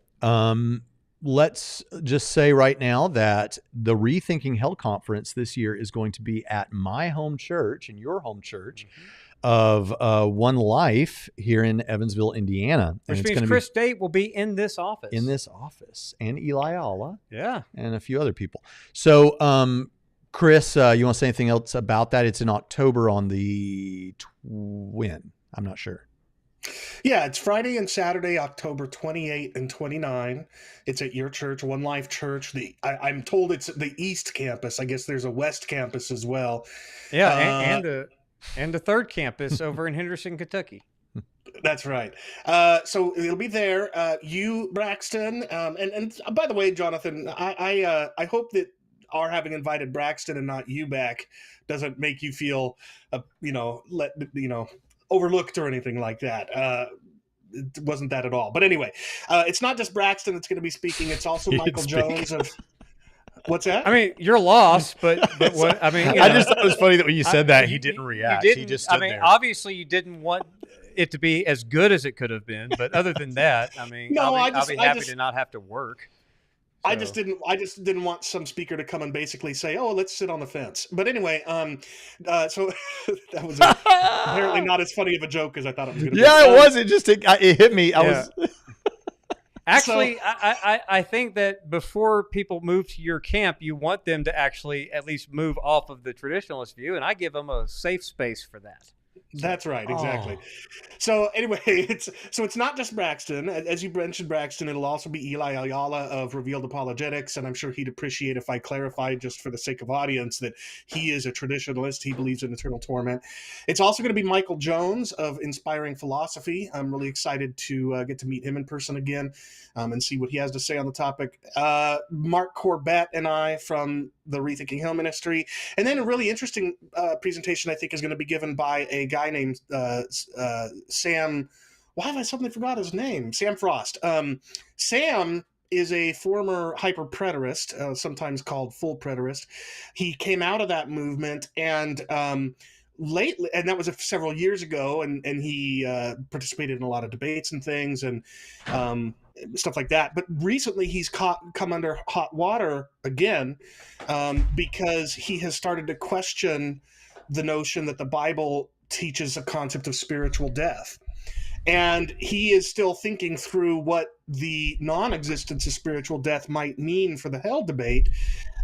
Speaker 1: Let's just say right now that the Rethinking Hell Conference this year is going to be at my home church and your home church. Mm-hmm. Of One Life here in Evansville, Indiana.
Speaker 2: Which means Chris State will be in this office.
Speaker 1: And Eli Allah.
Speaker 2: Yeah.
Speaker 1: And a few other people. So, Chris, you want to say anything else about that? It's in October on the when? I'm not sure.
Speaker 3: Yeah, it's Friday and Saturday, October 28 and 29. It's at your church, One Life Church. I'm told it's the East Campus. I guess there's a West Campus as well.
Speaker 2: Yeah, and the third campus over in Henderson, Kentucky.
Speaker 3: That's right. So it'll be there. You, Braxton, and by the way, Jonathan, I hope that our having invited Braxton and not you back doesn't make you feel, overlooked or anything like that. It wasn't that at all. But anyway, it's not just Braxton that's going to be speaking. It's also Michael Jones of. What's that?
Speaker 2: I mean, you're lost, but what I mean,
Speaker 1: I just thought it was funny that when you said that, he didn't react. He just stood there.
Speaker 2: Obviously, you didn't want it to be as good as it could have been, but other than that, I mean, I'll be happy to not have to work. So.
Speaker 3: I just didn't want some speaker to come and basically say, "Oh, let's sit on the fence." But anyway, so that was apparently not as funny of a joke as I thought it was going to be.
Speaker 1: Yeah, it was. It hit me. I was.
Speaker 2: Actually, I think that before people move to your camp, you want them to actually at least move off of the traditionalist view, and I give them a safe space for that.
Speaker 3: That's right, exactly. So anyway, it's not just Braxton. As you mentioned, Braxton, it'll also be Eli Ayala of Revealed Apologetics, and I'm sure he'd appreciate if I clarified, just for the sake of audience, that he is a traditionalist. He believes in eternal torment. It's also going to be Michael Jones of Inspiring Philosophy. I'm really excited to get to meet him in person again and see what he has to say on the topic. Mark Corbett and I from the Rethinking Hell Ministry. And then a really interesting presentation, I think, is going to be given by a guy named Sam. Why have I suddenly forgot his name? Sam Frost. Sam is a former hyper-preterist, sometimes called full preterist. He came out of that movement and lately, and that was several years ago, and he participated in a lot of debates and things and stuff like that. But recently he's come under hot water again because he has started to question the notion that the Bible teaches a concept of spiritual death. And he is still thinking through what the non-existence of spiritual death might mean for the hell debate.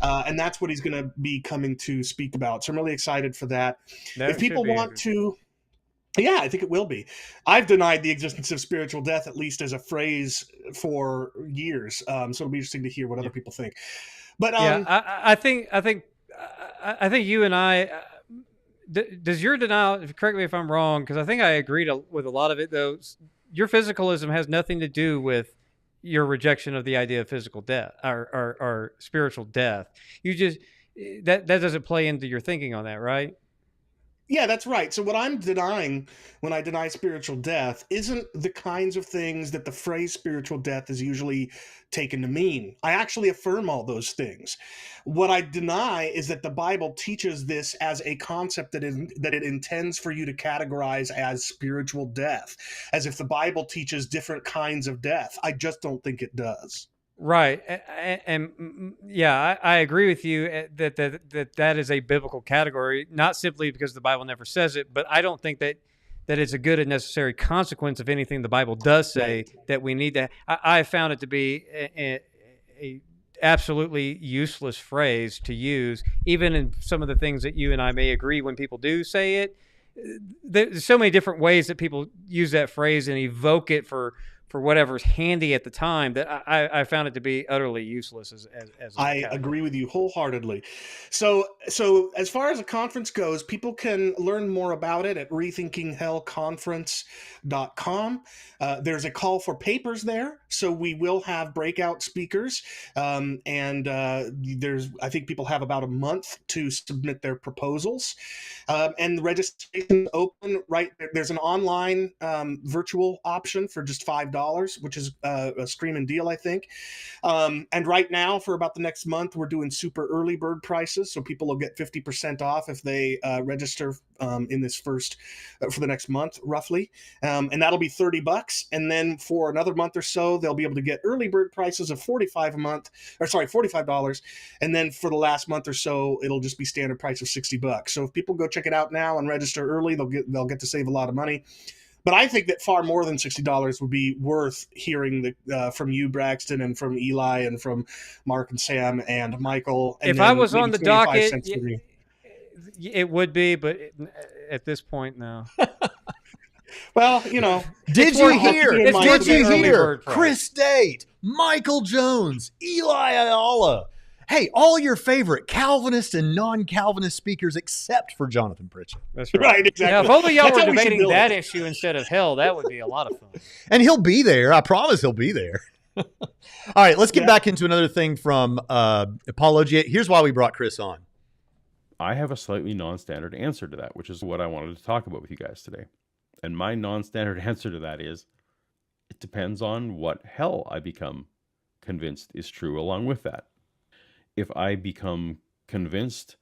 Speaker 3: And that's what he's going to be coming to speak about. So I'm really excited for that. If people want to... Yeah, I think it will be. I've denied the existence of spiritual death, at least as a phrase, for years. So it'll be interesting to hear what other people think. But
Speaker 2: I think you and I. Does your denial? Correct me if I'm wrong, because I think I agreed with a lot of it. Though your physicalism has nothing to do with your rejection of the idea of physical death or spiritual death. You just that doesn't play into your thinking on that, right?
Speaker 3: Yeah, that's right. So what I'm denying when I deny spiritual death isn't the kinds of things that the phrase spiritual death is usually taken to mean. I actually affirm all those things. What I deny is that the Bible teaches this as a concept that it intends for you to categorize as spiritual death, as if the Bible teaches different kinds of death. I just don't think it does.
Speaker 2: Right, yeah, I agree with you that is a biblical category, not simply because the Bible never says it, but I don't think that it's a good and necessary consequence of anything the Bible does say
Speaker 3: Right.
Speaker 2: that we need to. I found it to be a absolutely useless phrase to use, even in some of the things that you and I may agree when people do say it. There's so many different ways that people use that phrase and evoke it for whatever's handy at the time that I found it to be utterly useless as a
Speaker 3: I
Speaker 2: category.
Speaker 3: agree with you wholeheartedly. So as far as the conference goes, people can learn more about it at rethinkinghellconference.com. There's a call for papers there, so we will have breakout speakers, and I think people have about a month to submit their proposals, and the registration is open. Right there's an online virtual option for just $5, which is a screaming deal, I think. And right now, for about the next month, we're doing super early bird prices, so people will get 50% off if they register in this first for the next month, roughly, and that'll be $30. And then for another month or so, they'll be able to get early bird prices of $45. And then for the last month or so, it'll just be standard price of $60. So if people go check it out now and register early, they'll get to save a lot of money. But I think that far more than $60 would be worth hearing from you, Braxton, and from Eli, and from Mark and Sam and Michael. And
Speaker 2: if I was on the docket, it would be, but at this point, no.
Speaker 3: Well,
Speaker 1: Did you hear?
Speaker 2: Bird price.
Speaker 1: Chris Date, Michael Jones, Eli Ayala. Hey, all your favorite Calvinist and non-Calvinist speakers except for Jonathan Pritchett.
Speaker 2: That's right.
Speaker 3: Right, exactly.
Speaker 2: Now, if only y'all
Speaker 3: That's
Speaker 2: were
Speaker 3: how we should
Speaker 2: debating
Speaker 3: build
Speaker 2: that
Speaker 3: it.
Speaker 2: issue instead of hell, that would be a lot of fun.
Speaker 1: And he'll be there. I promise he'll be there. All right, let's get back into another thing from Apologia. Here's why we brought Chris on.
Speaker 5: I have a slightly non-standard answer to that, which is what I wanted to talk about with you guys today. And my non-standard answer to that is, it depends on what hell I become convinced is true along with that. If I become convinced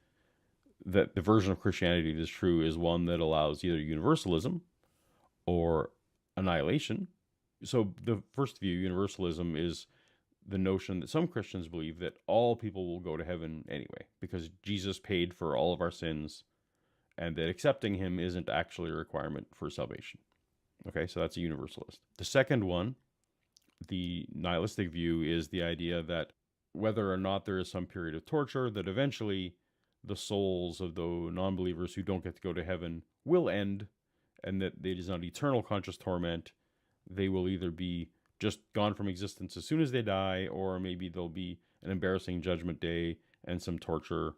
Speaker 5: that the version of Christianity that is true is one that allows either universalism or annihilation. So the first view, universalism, is the notion that some Christians believe that all people will go to heaven anyway, because Jesus paid for all of our sins, and that accepting him isn't actually a requirement for salvation. Okay, so that's a universalist. The second one, the nihilistic view, is the idea that whether or not there is some period of torture, that eventually the souls of the non-believers who don't get to go to heaven will end, and that it is not eternal conscious torment. They will either be just gone from existence as soon as they die, or maybe there'll be an embarrassing judgment day and some torture,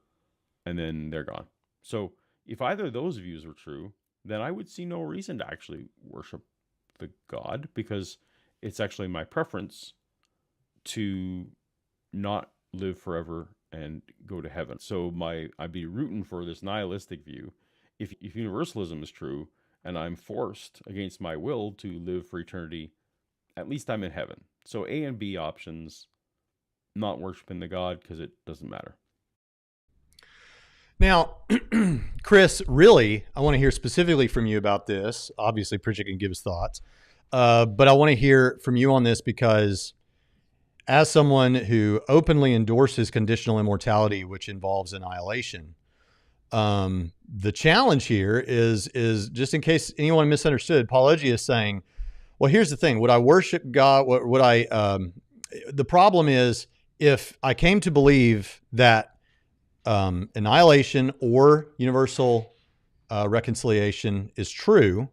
Speaker 5: and then they're gone. So if either of those views were true, then I would see no reason to actually worship the God, because it's actually my preference to not live forever and go to heaven. So I'd be rooting for this nihilistic view. If universalism is true and I'm forced against my will to live for eternity, at least I'm in heaven. So A and B options, not worshiping the God because it doesn't matter.
Speaker 1: Now, Chris, really, I want to hear specifically from you about this. Obviously, Pritchett can give his thoughts. But I want to hear from you on this because as someone who openly endorses conditional immortality, which involves annihilation, the challenge here is just in case anyone misunderstood, Apologia is saying, well, here's the thing. Would I worship God? The problem is if I came to believe that annihilation or universal reconciliation is true,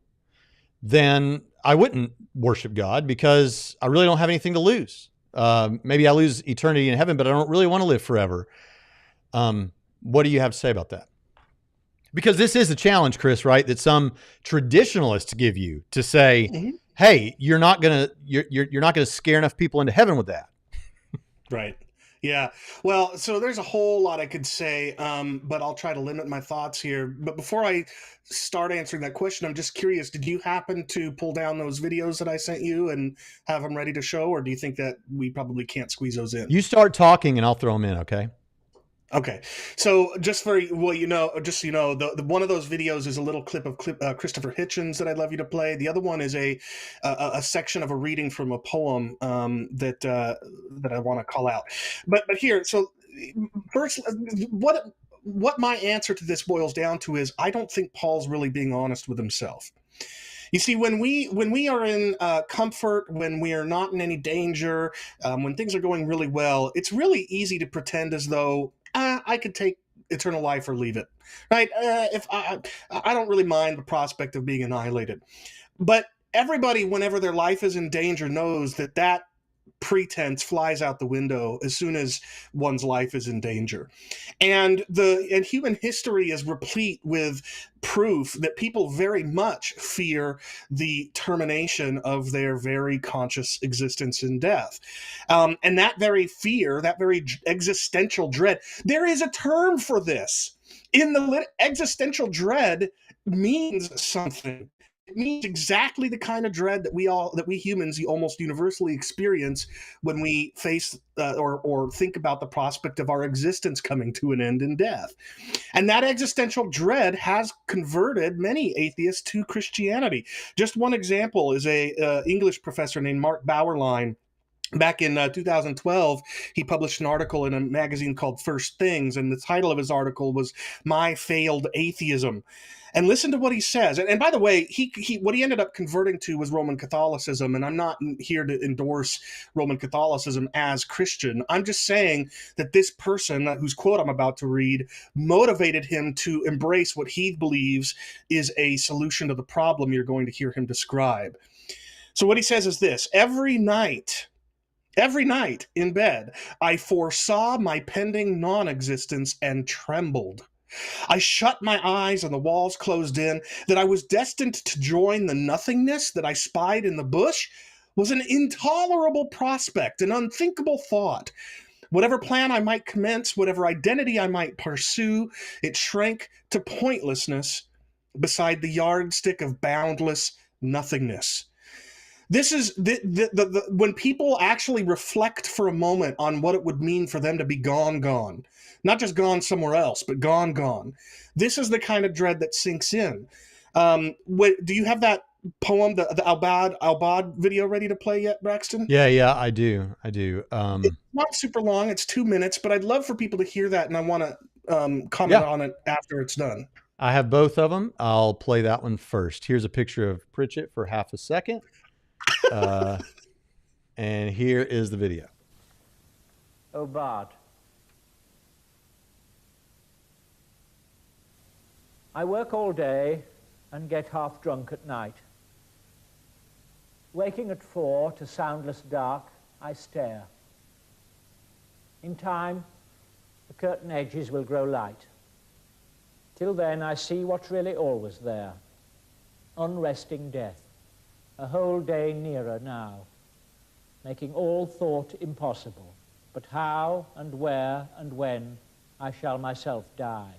Speaker 1: then I wouldn't worship God because I really don't have anything to lose. Maybe I lose eternity in heaven, but I don't really want to live forever. What do you have to say about that? Because this is a challenge, Chris, right? That some traditionalists give you to say, mm-hmm. Hey, you're not gonna scare enough people into heaven with that.
Speaker 3: Right. Yeah. Well, so there's a whole lot I could say, but I'll try to limit my thoughts here. But before I start answering that question, I'm just curious, did you happen to pull down those videos that I sent you and have them ready to show, or do you think that we probably can't squeeze those in?
Speaker 1: You start talking and I'll throw them in, okay?
Speaker 3: Okay, so just for well, just so you know, the one of those videos is a little clip of Christopher Hitchens that I'd love you to play. The other one is a section of a reading from a poem that I want to call out. But here, so first, what my answer to this boils down to is I don't think Paul's really being honest with himself. You see, when we are in comfort, when we are not in any danger, when things are going really well, it's really easy to pretend as though I could take eternal life or leave it, right? If I don't really mind the prospect of being annihilated, but everybody, whenever their life is in danger, knows that that pretense flies out the window as soon as one's life is in danger. And human history is replete with proof that people very much fear the termination of their very conscious existence in death. And that very fear, that very existential dread, there is a term for this. Existential dread means something. It means exactly the kind of dread that we humans almost universally experience when we face or think about the prospect of our existence coming to an end in death. And that existential dread has converted many atheists to Christianity. Just one example is a English professor named Mark Bauerlein. Back in 2012, he published an article in a magazine called First Things, and the title of his article was "My Failed Atheism." And listen to what he says. And by the way, what he ended up converting to was Roman Catholicism. And I'm not here to endorse Roman Catholicism as Christian. I'm just saying that this person, whose quote I'm about to read, motivated him to embrace what he believes is a solution to the problem you're going to hear him describe. So what he says is this: every night in bed, I foresaw my pending non-existence and trembled. I shut my eyes and the walls closed in. That I was destined to join the nothingness that I spied in the bush was an intolerable prospect, an unthinkable thought. Whatever plan I might commence, whatever identity I might pursue, it shrank to pointlessness beside the yardstick of boundless nothingness. This is when people actually reflect for a moment on what it would mean for them to be gone, not just gone somewhere else, but gone. This is the kind of dread that sinks in. Do you have that poem, the Albad video, ready to play yet, Braxton?
Speaker 1: Yeah, I do.
Speaker 3: It's not super long; it's 2 minutes, but I'd love for people to hear that, and I want to comment on it after it's done.
Speaker 1: I have both of them. I'll play that one first. Here's a picture of Pritchett for half a second. And here is the video.
Speaker 6: Oh, Bard. I work all day and get half drunk at night. Waking at 4 to soundless dark, I stare. In time, the curtain edges will grow light. Till then, I see what's really always there. Unresting death. A whole day nearer now, making all thought impossible. But how and where and when I shall myself die.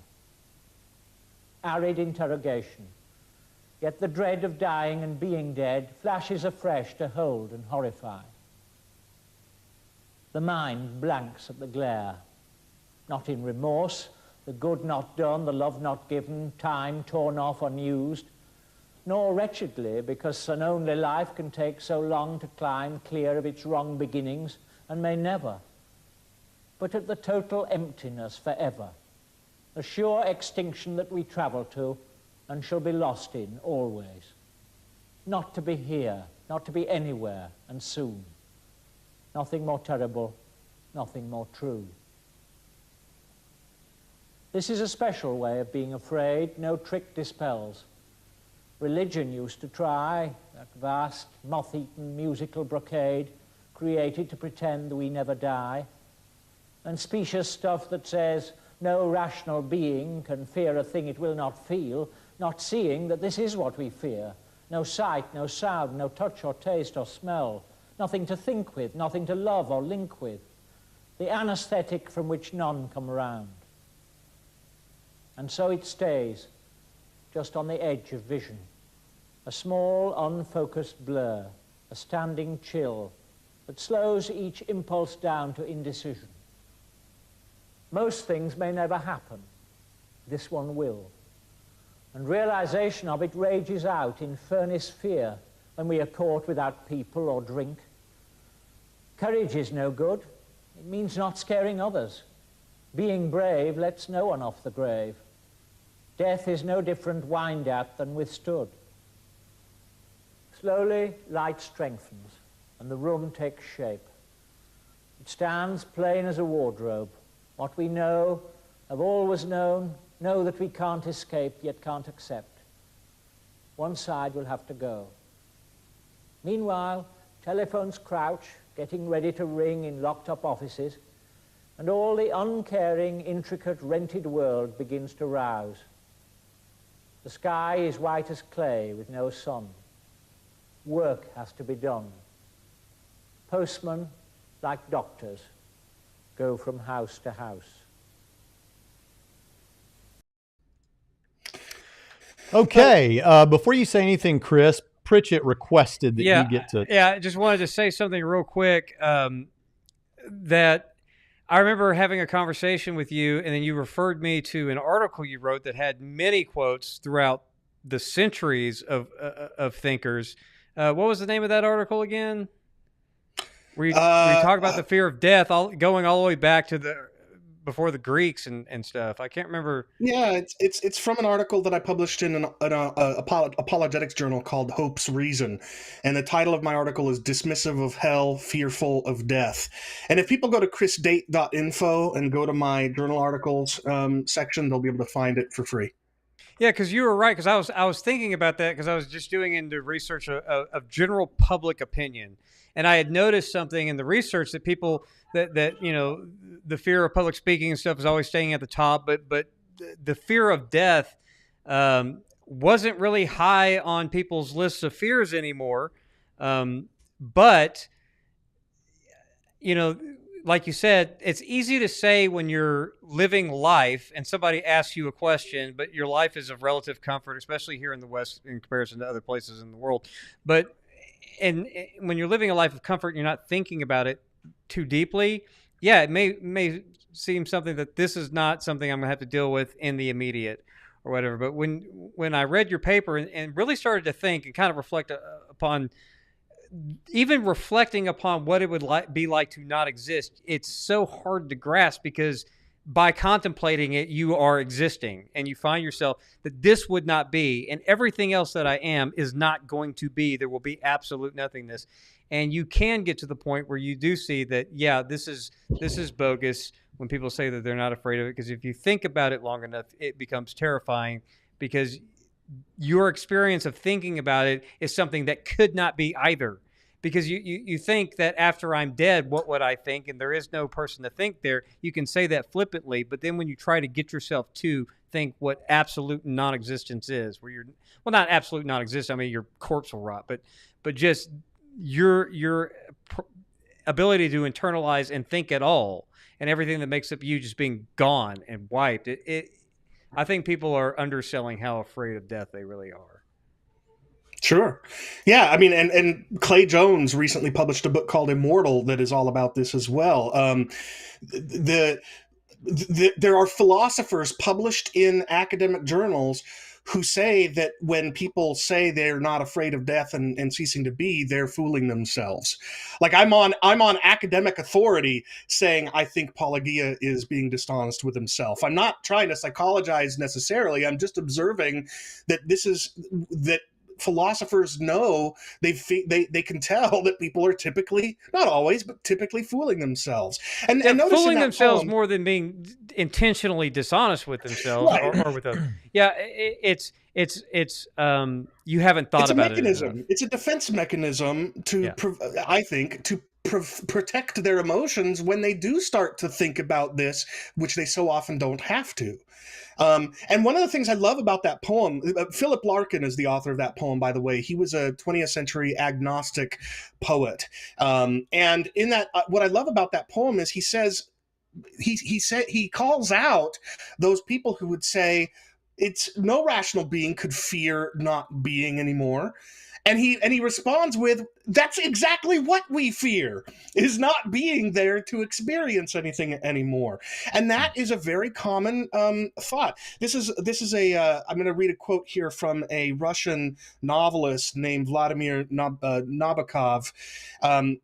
Speaker 6: Arid interrogation, yet the dread of dying and being dead flashes afresh to hold and horrify. The mind blanks at the glare, not in remorse, the good not done, the love not given, time torn off unused, nor wretchedly, because an only life can take so long to climb clear of its wrong beginnings, and may never, but at the total emptiness forever, a sure extinction that we travel to, and shall be lost in always. Not to be here, not to be anywhere, and soon. Nothing more terrible, nothing more true. This is a special way of being afraid, no trick dispels. Religion used to try, that vast, moth-eaten musical brocade created to pretend we never die, and specious stuff that says no rational being can fear a thing it will not feel, not seeing that this is what we fear. No sight, no sound, no touch or taste or smell, nothing to think with, nothing to love or link with, the anesthetic from which none come round. And so it stays, just on the edge of vision. A small, unfocused blur, a standing chill that slows each impulse down to indecision. Most things may never happen. This one will. And realization of it rages out in furnace fear when we are caught without people or drink. Courage is no good. It means not scaring others. Being brave lets no one off the grave. Death is no different wind up than withstood. Slowly, light strengthens, and the room takes shape. It stands plain as a wardrobe. What we know, have always known, know that we can't escape, yet can't accept. One side will have to go. Meanwhile, telephones crouch, getting ready to ring in locked-up offices, and all the uncaring, intricate, rented world begins to rouse. The sky is white as clay with no sun. Work has to be done. Postmen, like doctors, go from house to house.
Speaker 1: Okay, before you say anything, Chris, Pritchett requested that you get to...
Speaker 2: Yeah, I just wanted to say something real quick, that I remember having a conversation with you, and then you referred me to an article you wrote that had many quotes throughout the centuries of thinkers. What was the name of that article again? Where you talk about the fear of death, going all the way back to before the Greeks and stuff. I can't remember.
Speaker 3: Yeah, it's from an article that I published in an apologetics journal called Hope's Reason, and the title of my article is "Dismissive of Hell, Fearful of Death." And if people go to chrisdate.info and go to my journal articles section, they'll be able to find it for free.
Speaker 2: Yeah, because you were right. Because I was thinking about that because I was just doing into research of general public opinion, and I had noticed something in the research that people that you know, the fear of public speaking and stuff is always staying at the top, but the fear of death wasn't really high on people's lists of fears anymore. But you know, like you said, it's easy to say when you're living life and somebody asks you a question, but your life is of relative comfort, especially here in the West in comparison to other places in the world. But and when you're living a life of comfort and you're not thinking about it too deeply, yeah, it may seem something that this is not something I'm going to have to deal with in the immediate or whatever. But when I read your paper and really started to think and kind of reflect upon, even reflecting upon what it would be like to not exist, it's so hard to grasp because by contemplating it, you are existing and you find yourself that this would not be, and everything else that I am is not going to be. There will be absolute nothingness. And you can get to the point where you do see that, yeah, this is bogus when people say that they're not afraid of it. Because if you think about it long enough, it becomes terrifying because your experience of thinking about it is something that could not be either. Because you think that after I'm dead, what would I think? And there is no person to think there. You can say that flippantly, but then when you try to get yourself to think what absolute non-existence is, where you're, well, not absolute non-existence, I mean, your corpse will rot, but just your ability to internalize and think at all, and everything that makes up you just being gone and wiped. I think people are underselling how afraid of death they really are.
Speaker 3: Sure. Yeah, I mean, and Clay Jones recently published a book called Immortal that is all about this as well. There are philosophers published in academic journals who say that when people say they're not afraid of death and ceasing to be, they're fooling themselves. Like I'm on academic authority saying I think Pelagia is being dishonest with himself. I'm not trying to psychologize necessarily. I'm just observing that that philosophers know, they can tell that people are typically, not always, but typically fooling themselves. And notice
Speaker 2: fooling themselves more than being intentionally dishonest with themselves, right, or with others. Yeah, it's you haven't thought about it. It's a mechanism.
Speaker 3: It's a defense mechanism to, I think, to protect their emotions when they do start to think about this, which they so often don't have to. And one of the things I love about that poem, Philip Larkin is the author of that poem, by the way. He was a 20th century agnostic poet. And in that, what I love about that poem is he calls out those people who would say it's no rational being could fear not being anymore. And he responds with, that's exactly what we fear, is not being there to experience anything anymore. And that is a very common thought. This is I'm going to read a quote here from a Russian novelist named Vladimir Nabokov.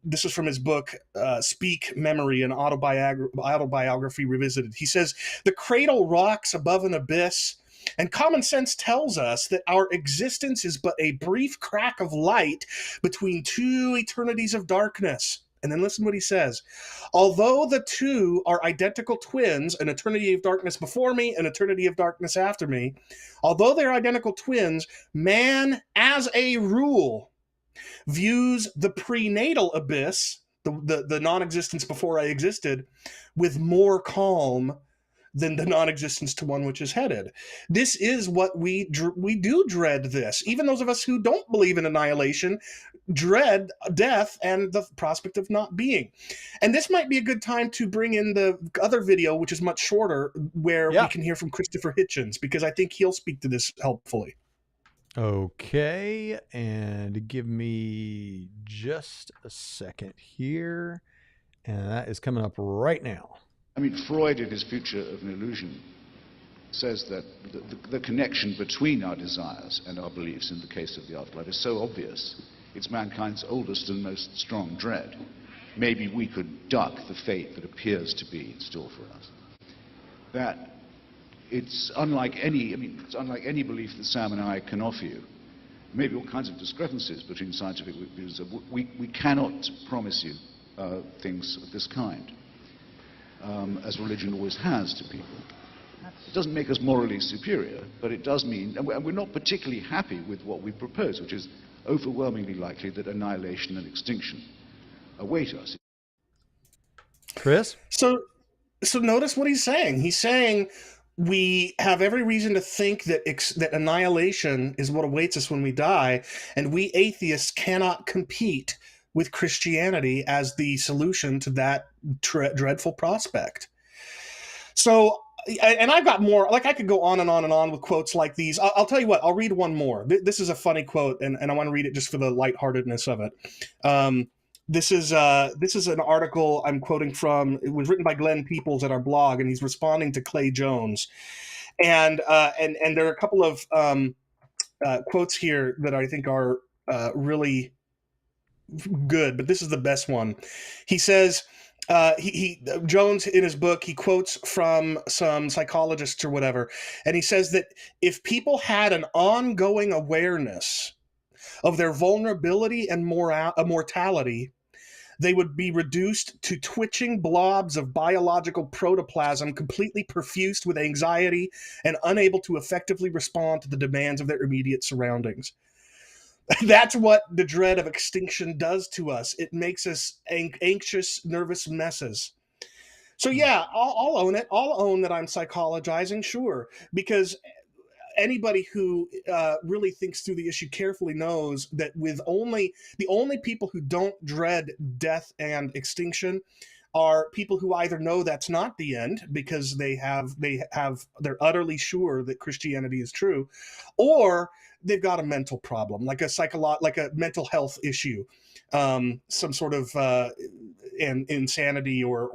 Speaker 3: This is from his book, Speak, Memory, an Autobiography Revisited. He says, the cradle rocks above an abyss, and common sense tells us that our existence is but a brief crack of light between two eternities of darkness. And then listen what he says. Although the two are identical twins, an eternity of darkness before me, an eternity of darkness after me, although they're identical twins, man, as a rule, views the prenatal abyss, the non-existence before I existed, with more calm than the non-existence to one which is headed. This is what we do dread this. Even those of us who don't believe in annihilation dread death and the prospect of not being. And this might be a good time to bring in the other video, which is much shorter, where we can hear from Christopher Hitchens, because I think he'll speak to this helpfully.
Speaker 1: Okay, and give me just a second here. And that is coming up right now.
Speaker 7: I mean, Freud, in his Future of an Illusion, says that the connection between our desires and our beliefs in the case of the afterlife is so obvious. It's mankind's oldest and most strong dread. Maybe we could duck the fate that appears to be in store for us. That it's unlike any belief that Sam and I can offer you. Maybe all kinds of discrepancies between scientific views. We cannot promise you things of this kind. As religion always has to people. It doesn't make us morally superior, but it does mean, and we're not particularly happy with what we propose, which is overwhelmingly likely that annihilation and extinction await us.
Speaker 1: Chris?
Speaker 3: So notice what he's saying. He's saying we have every reason to think that that annihilation is what awaits us when we die, and we atheists cannot compete with Christianity as the solution to that dreadful prospect. So, and I've got more, like I could go on and on and on with quotes like these. I'll tell you what, I'll read one more. This is a funny quote, and I want to read it just for the lightheartedness of it. This is an article I'm quoting from. It was written by Glenn Peoples at our blog, and he's responding to Clay Jones. And there are a couple of quotes here that I think are really good, but this is the best one. He says, Jones, in his book, he quotes from some psychologists or whatever, and he says that if people had an ongoing awareness of their vulnerability and mortality, they would be reduced to twitching blobs of biological protoplasm, completely perfused with anxiety and unable to effectively respond to the demands of their immediate surroundings. That's what the dread of extinction does to us. It makes us anxious, nervous messes. So yeah, I'll own it. I'll own that I'm psychologizing, sure, because anybody who really thinks through the issue carefully knows that the only people who don't dread death and extinction are people who either know that's not the end because they're utterly sure that Christianity is true, or they've got a mental problem, like a mental health issue, some sort of insanity or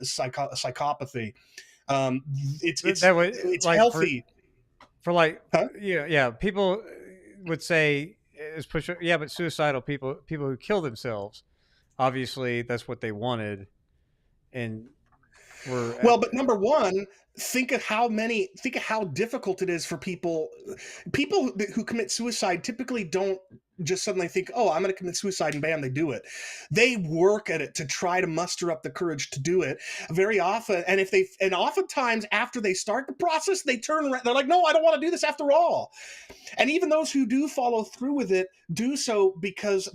Speaker 3: psychopathy. It's
Speaker 2: like
Speaker 3: healthy.
Speaker 2: For like,
Speaker 3: huh?
Speaker 2: yeah, people would say, but suicidal people who kill themselves, obviously that's what they wanted, and
Speaker 3: but number one, think of how difficult it is for people who commit suicide. Typically don't just suddenly think, oh, I'm going to commit suicide, and bam, they do it. They work at it to try to muster up the courage to do it very often. And oftentimes after they start the process, they turn around. They're like, no, I don't want to do this after all. And even those who do follow through with it do so because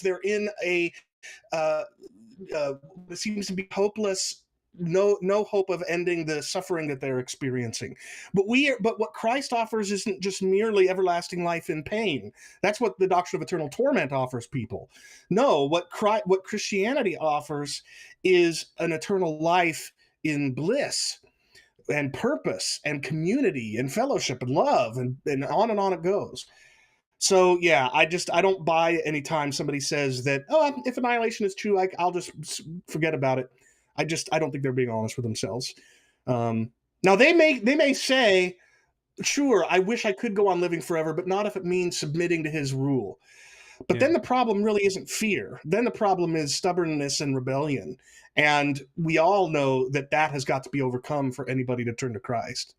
Speaker 3: they're in a it seems to be hopeless, no hope of ending the suffering that they're experiencing. But what Christ offers isn't just merely everlasting life in pain. That's what the doctrine of eternal torment offers people. No, what Christianity offers is an eternal life in bliss and purpose and community and fellowship and love, and on it goes. So yeah, I don't buy anytime somebody says that, oh, if annihilation is true, I'll just forget about it. I don't think they're being honest with themselves. Now they may say, sure, I wish I could go on living forever, but not if it means submitting to his rule. But then the problem really isn't fear. Then the problem is stubbornness and rebellion. And we all know that has got to be overcome for anybody to turn to Christ.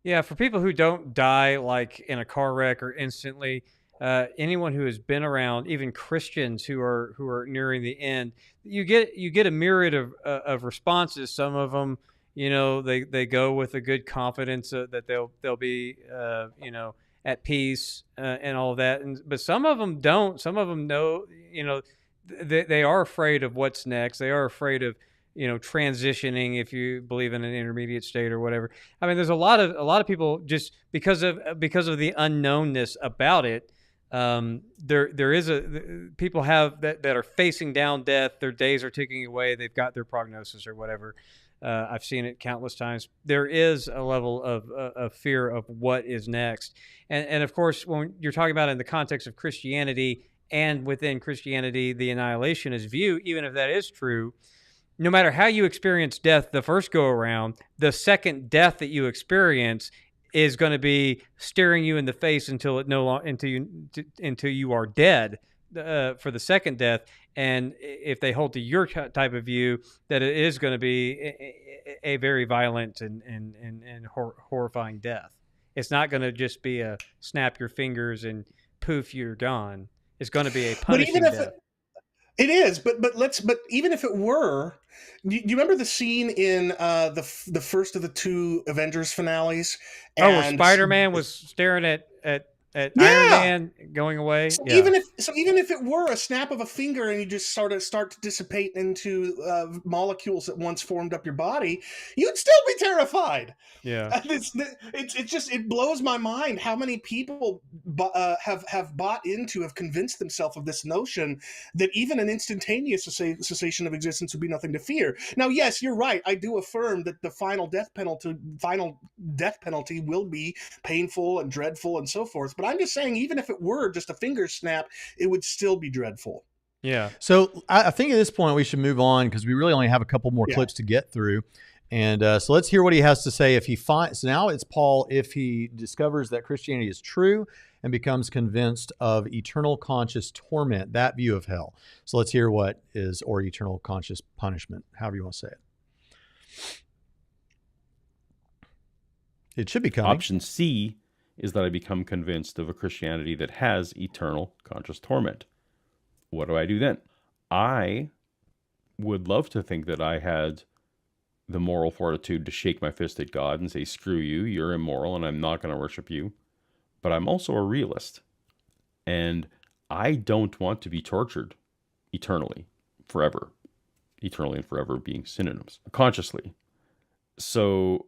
Speaker 2: Yeah, for people who don't die like in a car wreck or instantly, anyone who has been around, even Christians who are nearing the end, you get a myriad of responses. Some of them, they go with a good confidence that they'll be at peace and all of that, but some of them don't. Some of them know, they are afraid of what's next. They are afraid of transitioning, if you believe in an intermediate state or whatever. I mean, there's a lot of people, just because of the unknownness about it. There is people have that are facing down death. Their days are ticking away. They've got their prognosis or whatever. I've seen it countless times. There is a level of fear of what is next. And of course, when you're talking about in the context of Christianity, and within Christianity, the annihilationist view, even if that is true, no matter how you experience death the first go around, the second death that you experience is going to be staring you in the face until you are dead for the second death. And if they hold to your type of view, that it is going to be a very violent and horrifying death. It's not going to just be a snap your fingers and poof, you're gone. It's going to be a punishing death.
Speaker 3: It is, but even if it were, you remember the scene in the first of the two Avengers finales?
Speaker 2: Where Spider-Man was staring at Iron Man going away.
Speaker 3: So even if it were a snap of a finger and you just sort of start to dissipate into molecules that once formed up your body, you'd still be terrified.
Speaker 2: Yeah,
Speaker 3: it blows my mind how many people have bought into, have convinced themselves of this notion that even an instantaneous cessation of existence would be nothing to fear. Now, yes, you're right. I do affirm that the final death penalty will be painful and dreadful and so forth. But I'm just saying, even if it were just a finger snap, it would still be dreadful.
Speaker 2: Yeah.
Speaker 1: So I think at this point we should move on, because we really only have a couple more clips to get through. And so let's hear what he has to say. If he finds, so now it's Paul, if he discovers that Christianity is true and becomes convinced of eternal conscious torment, that view of hell. So let's hear what is, or eternal conscious punishment, however you want to say it. It should be coming.
Speaker 5: Option C is that I become convinced of a Christianity that has eternal conscious torment. What do I do then? I would love to think that I had the moral fortitude to shake my fist at God and say, screw you, you're immoral, and I'm not going to worship you. But I'm also a realist. And I don't want to be tortured eternally, forever. Eternally and forever being synonyms, consciously. So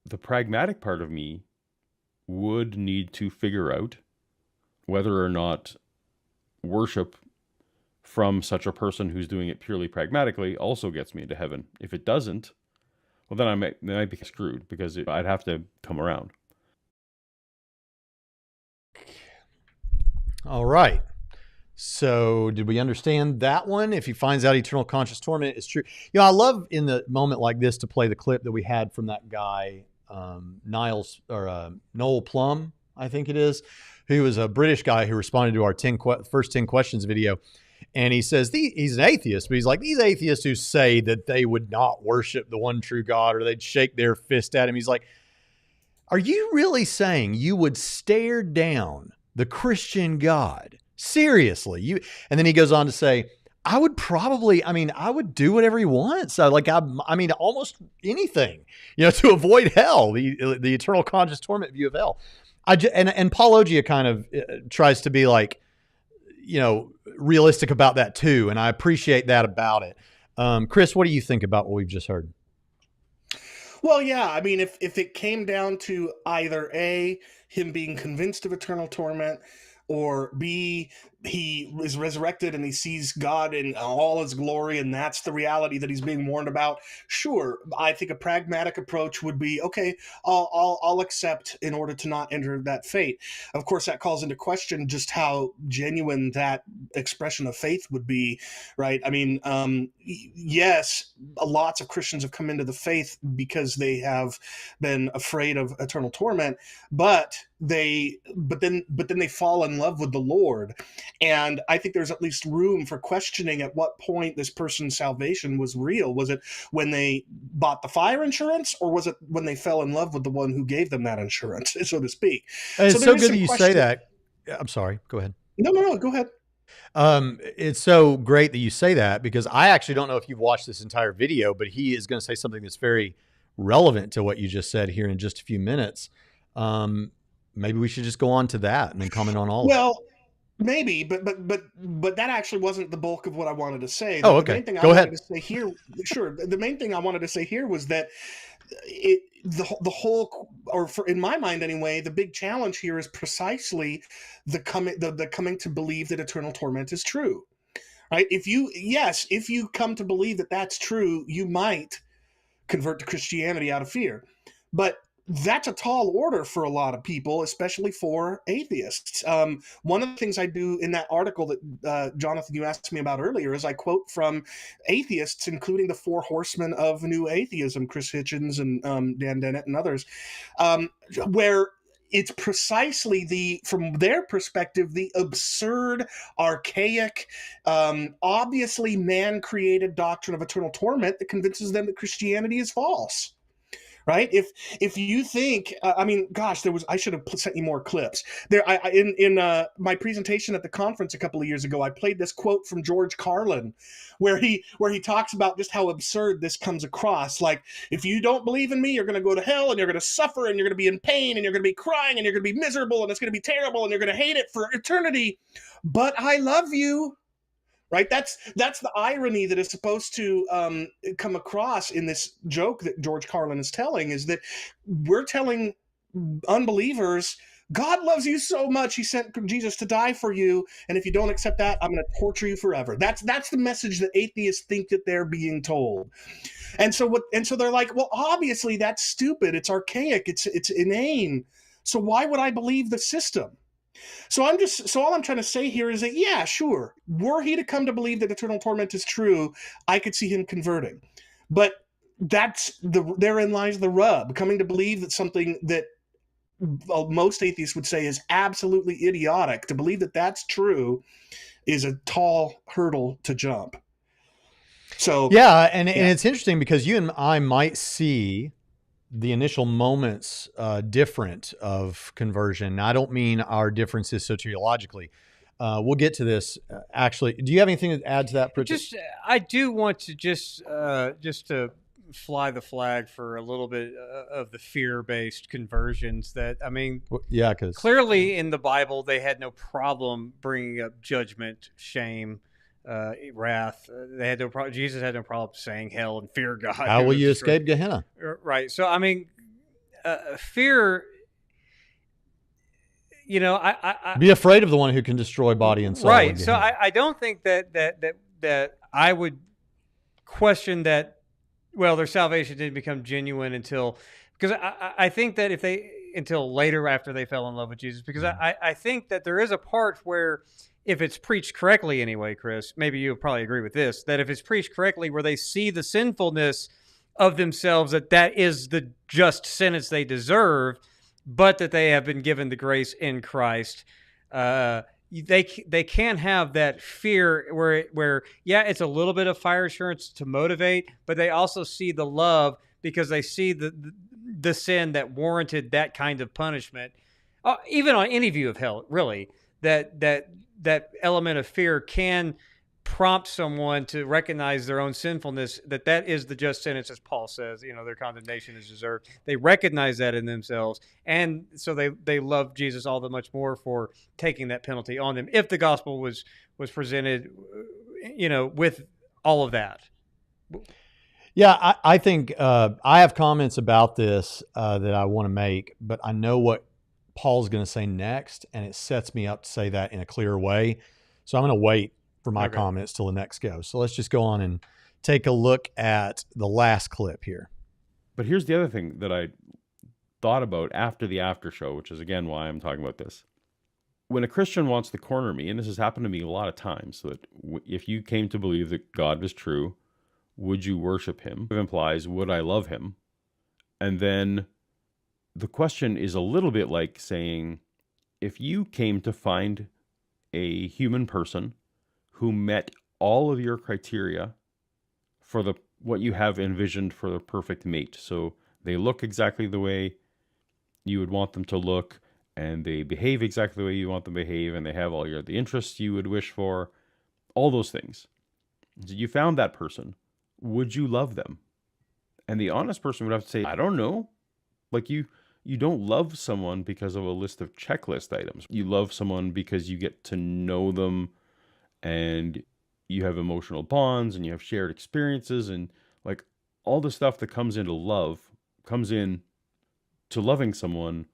Speaker 5: the pragmatic part of me would need to figure out whether or not worship from such a person who's doing it purely pragmatically also gets me into heaven. If it doesn't, well, then I might be screwed, because I'd have to come around.
Speaker 1: All right. So did we understand that one? If he finds out eternal conscious torment is true. I love in the moment like this to play the clip that we had from that guy, Noel Plum, I think it is, who was a British guy who responded to our first 10 questions video. And he says he's an atheist, but he's like, these atheists who say that they would not worship the one true God, or they'd shake their fist at him. He's like, are you really saying you would stare down the Christian God? Seriously? And then he goes on to say, I would do whatever he wants. Almost anything, to avoid hell, the eternal conscious torment view of hell. And Paul Ogia kind of tries to be like, realistic about that too. And I appreciate that about it. Chris, what do you think about what we've just heard?
Speaker 3: Well, yeah, I mean, if it came down to either A, him being convinced of eternal torment, or B, he is resurrected and he sees God in all his glory, and that's the reality that he's being warned about. Sure, I think a pragmatic approach would be, okay, I'll accept in order to not enter that fate. Of course, that calls into question just how genuine that expression of faith would be, right? I mean, yes, lots of Christians have come into the faith because they have been afraid of eternal torment, but then they fall in love with the Lord. And I think there's at least room for questioning at what point this person's salvation was real. Was it when they bought the fire insurance, or was it when they fell in love with the one who gave them that insurance, so to speak?
Speaker 1: And it's
Speaker 3: there
Speaker 1: so
Speaker 3: is
Speaker 1: good
Speaker 3: some
Speaker 1: that you
Speaker 3: question.
Speaker 1: say that. I'm sorry. Go ahead.
Speaker 3: No, go ahead.
Speaker 1: It's so great that you say that, because I actually don't know if you've watched this entire video, but he is going to say something that's very relevant to what you just said here in just a few minutes. Maybe we should just go on to that and then comment on all of it.
Speaker 3: Well, maybe, but that actually wasn't the bulk of what I wanted to say.
Speaker 1: Oh,
Speaker 3: The
Speaker 1: okay.
Speaker 3: main thing
Speaker 1: Go
Speaker 3: I
Speaker 1: ahead.
Speaker 3: wanted to say here, sure. The main thing I wanted to say here was that the whole, or in my mind anyway, the big challenge here is precisely the coming to believe that eternal torment is true, right? If you come to believe that that's true, you might convert to Christianity out of fear, but that's a tall order for a lot of people, especially for atheists. One of the things I do in that article that Jonathan, you asked me about earlier, is I quote from atheists, including the four horsemen of New Atheism, Chris Hitchens and Dan Dennett and others, where it's precisely from their perspective, the absurd, archaic, obviously man-created doctrine of eternal torment that convinces them that Christianity is false. Right? If you think, I mean, gosh, I should have sent you more clips. In my presentation at the conference a couple of years ago, I played this quote from George Carlin, where he talks about just how absurd this comes across. Like, if you don't believe in me, you're going to go to hell, and you're going to suffer, and you're going to be in pain, and you're going to be crying, and you're going to be miserable, and it's going to be terrible, and you're going to hate it for eternity. But I love you. Right, that's the irony that is supposed to come across in this joke that George Carlin is telling, is that we're telling unbelievers, God loves you so much, he sent Jesus to die for you, and if you don't accept that, I'm going to torture you forever. That's the message that atheists think that they're being told. And so they're like, well, obviously that's stupid, it's archaic, it's inane. So why would I believe the system? So all I'm trying to say here is that, yeah, sure, were he to come to believe that eternal torment is true, I could see him converting. But therein lies the rub, coming to believe that something that most atheists would say is absolutely idiotic. To believe that that's true is a tall hurdle to jump. So
Speaker 1: yeah, and it's interesting because you and I might see the initial moments different of conversion. I don't mean our differences soteriologically. We'll get to this. Actually, do you have anything to add to that, Pritchett?
Speaker 2: I do want to just to fly the flag for a little bit of the fear-based conversions. That, I mean,
Speaker 1: yeah, because
Speaker 2: clearly in the Bible they had no problem bringing up judgment, shame, wrath. They had no problem. Jesus had no problem saying hell and fear God.
Speaker 1: How will you escape Gehenna?
Speaker 2: Right. So I mean, fear. You know, I
Speaker 1: be afraid of the one who can destroy body and soul.
Speaker 2: Right. So I don't think that I would question that. Well, their salvation didn't become genuine until, because I think that until later after they fell in love with Jesus, because I think that there is a part where, if it's preached correctly anyway, Chris, maybe you'll probably agree with this, that if it's preached correctly, where they see the sinfulness of themselves, that is the just sentence they deserve, but that they have been given the grace in Christ, they can have that fear where yeah, it's a little bit of fire assurance to motivate, but they also see the love because they see the sin that warranted that kind of punishment, even on any view of hell, really, that element of fear can prompt someone to recognize their own sinfulness, that is the just sentence, as Paul says, their condemnation is deserved. They recognize that in themselves, and so they love Jesus all the much more for taking that penalty on them if the gospel was presented, with all of that.
Speaker 1: Yeah, I think I have comments about this that I want to make, but I know what Paul's going to say next, and it sets me up to say that in a clear way. So I'm going to wait for my
Speaker 2: Okay.
Speaker 1: comments till the next go. So let's just go on and take a look at the last clip here.
Speaker 5: But here's the other thing that I thought about after the after show, which is again why I'm talking about this. When a Christian wants to corner me, and this has happened to me a lot of times, that if you came to believe that God was true, would you worship him? It implies, would I love him? And then the question is a little bit like saying, if you came to find a human person who met all of your criteria for what you have envisioned for the perfect mate, so they look exactly the way you would want them to look, and they behave exactly the way you want them to behave, and they have all the interests you would wish for, all those things. So you found that person. Would you love them? And the honest person would have to say, I don't know. Like you don't love someone because of a list of checklist items. You love someone because you get to know them, and you have emotional bonds, and you have shared experiences, and like all the stuff that comes into love comes in to loving someone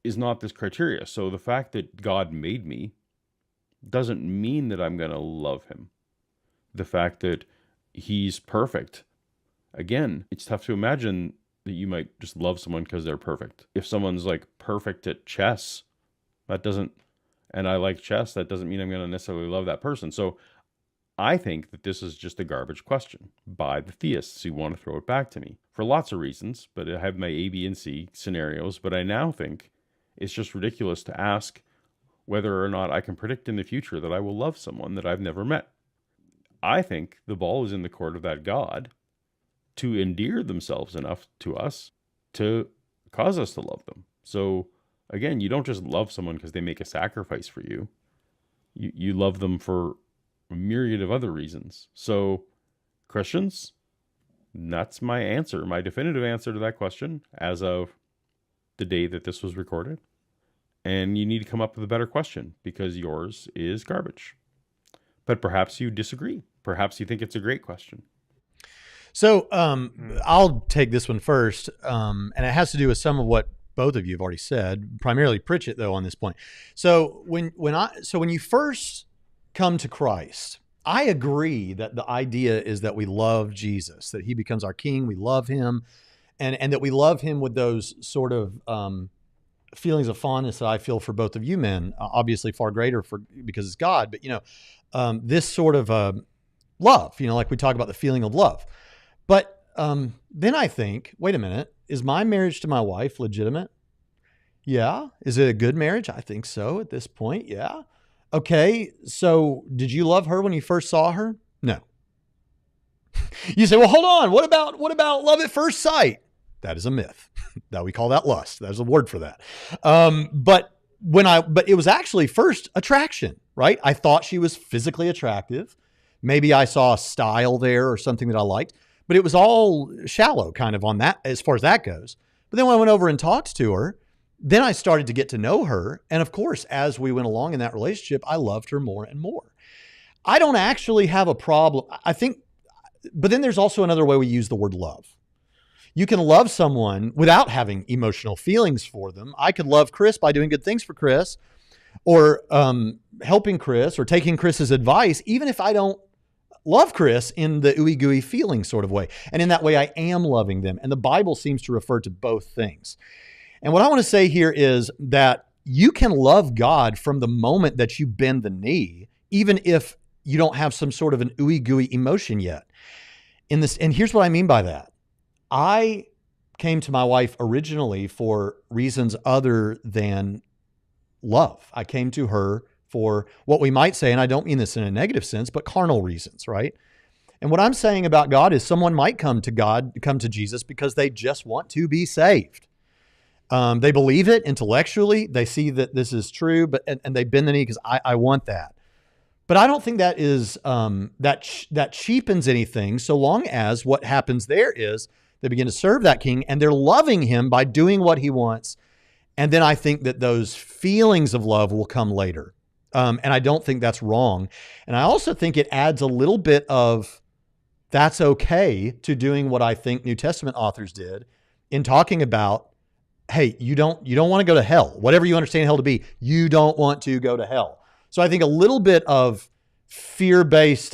Speaker 5: is not this criteria. So the fact that God made me doesn't mean that I'm going to love him. The fact that he's perfect, again, it's tough to imagine that you might just love someone because they're perfect. If someone's like perfect at chess, and I like chess, that doesn't mean I'm going to necessarily love that person. So I think that this is just a garbage question by the theists who want to throw it back to me for lots of reasons, but I have my A, B, and C scenarios. But I now think it's just ridiculous to ask whether or not I can predict in the future that I will love someone that I've never met. I think the ball is in the court of that God to endear themselves enough to us to cause us to love them. So again, you don't just love someone because they make a sacrifice for you. You love them for a myriad of other reasons. So Christians, that's my answer, my definitive answer to that question as of the day that this was recorded. And you need to come up with a better question because yours is garbage. But perhaps you disagree. Perhaps you think it's a great question.
Speaker 1: So I'll take this one first, and it has to do with some of what both of you have already said, primarily Pritchett, though, on this point. So when you first come to Christ, I agree that the idea is that we love Jesus, that he becomes our king, we love him, and that we love him with those sort of feelings of fondness that I feel for both of you men, obviously far greater because it's God, but this sort of love, like we talk about the feeling of love. But then I think, wait a minute, is my marriage to my wife legitimate? Yeah. Is it a good marriage? I think so at this point. Yeah. Okay. So did you love her when you first saw her? No. You say, well, hold on. What about love at first sight? That is a myth. That we call that lust. There's a word for that. But it was actually first attraction, right? I thought she was physically attractive. Maybe I saw a style there or something that I liked, but it was all shallow kind of on that, as far as that goes. But then when I went over and talked to her, then I started to get to know her. And of course, as we went along in that relationship, I loved her more and more. I don't actually have a problem. I think, but then there's also another way we use the word love. You can love someone without having emotional feelings for them. I could love Chris by doing good things for Chris, or helping Chris, or taking Chris's advice, even if I don't love Chris in the ooey gooey feeling sort of way. And in that way, I am loving them. And the Bible seems to refer to both things. And what I want to say here is that you can love God from the moment that you bend the knee, even if you don't have some sort of an ooey gooey emotion yet. And here's what I mean by that. I came to my wife originally for reasons other than love. I came to her for what we might say, and I don't mean this in a negative sense, but carnal reasons, right? And what I'm saying about God is someone might come to Jesus because they just want to be saved. They believe it intellectually. They see that this is true, and they bend the knee because I want that. But I don't think that is that cheapens anything, so long as what happens there is they begin to serve that king and they're loving him by doing what he wants. And then I think that those feelings of love will come later. And I don't think that's wrong. And I also think it adds a little bit of that's okay to doing what I think New Testament authors did in talking about, hey, you don't want to go to hell. Whatever you understand hell to be, you don't want to go to hell. So I think a little bit of fear-based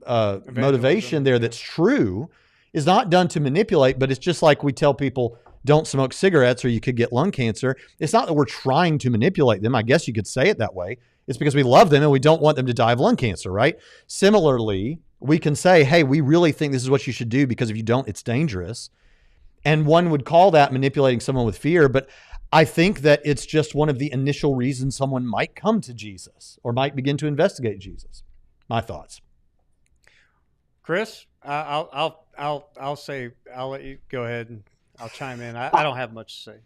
Speaker 1: motivation there that's true is not done to manipulate, but it's just like we tell people, don't smoke cigarettes or you could get lung cancer. It's not that we're trying to manipulate them. I guess you could say it that way. It's because we love them and we don't want them to die of lung cancer, right? Similarly, we can say, hey, we really think this is what you should do because if you don't, it's dangerous. And one would call that manipulating someone with fear. But I think that it's just one of the initial reasons someone might come to Jesus or might begin to investigate Jesus. My thoughts.
Speaker 2: Chris, I'll say, I'll let you go ahead and I'll chime in. I don't have much to say.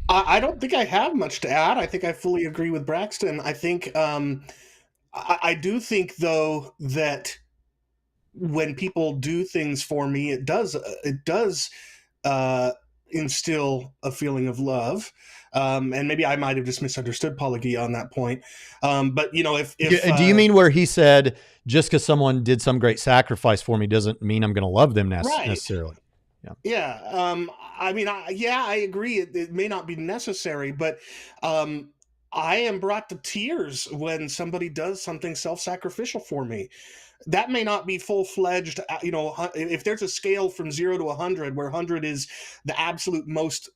Speaker 3: I don't think I have much to add. I think I fully agree with Braxton. I think I do think, though, that when people do things for me, it does instill a feeling of love. And maybe I might have just misunderstood Paul Gee on that point. But if
Speaker 1: do you mean where he said just because someone did some great sacrifice for me doesn't mean I'm going to love them necessarily?
Speaker 3: Yeah. I agree. It may not be necessary, but I am brought to tears when somebody does something self-sacrificial for me. That may not be full-fledged, if there's a scale from 0 to 100, where 100 is the absolute most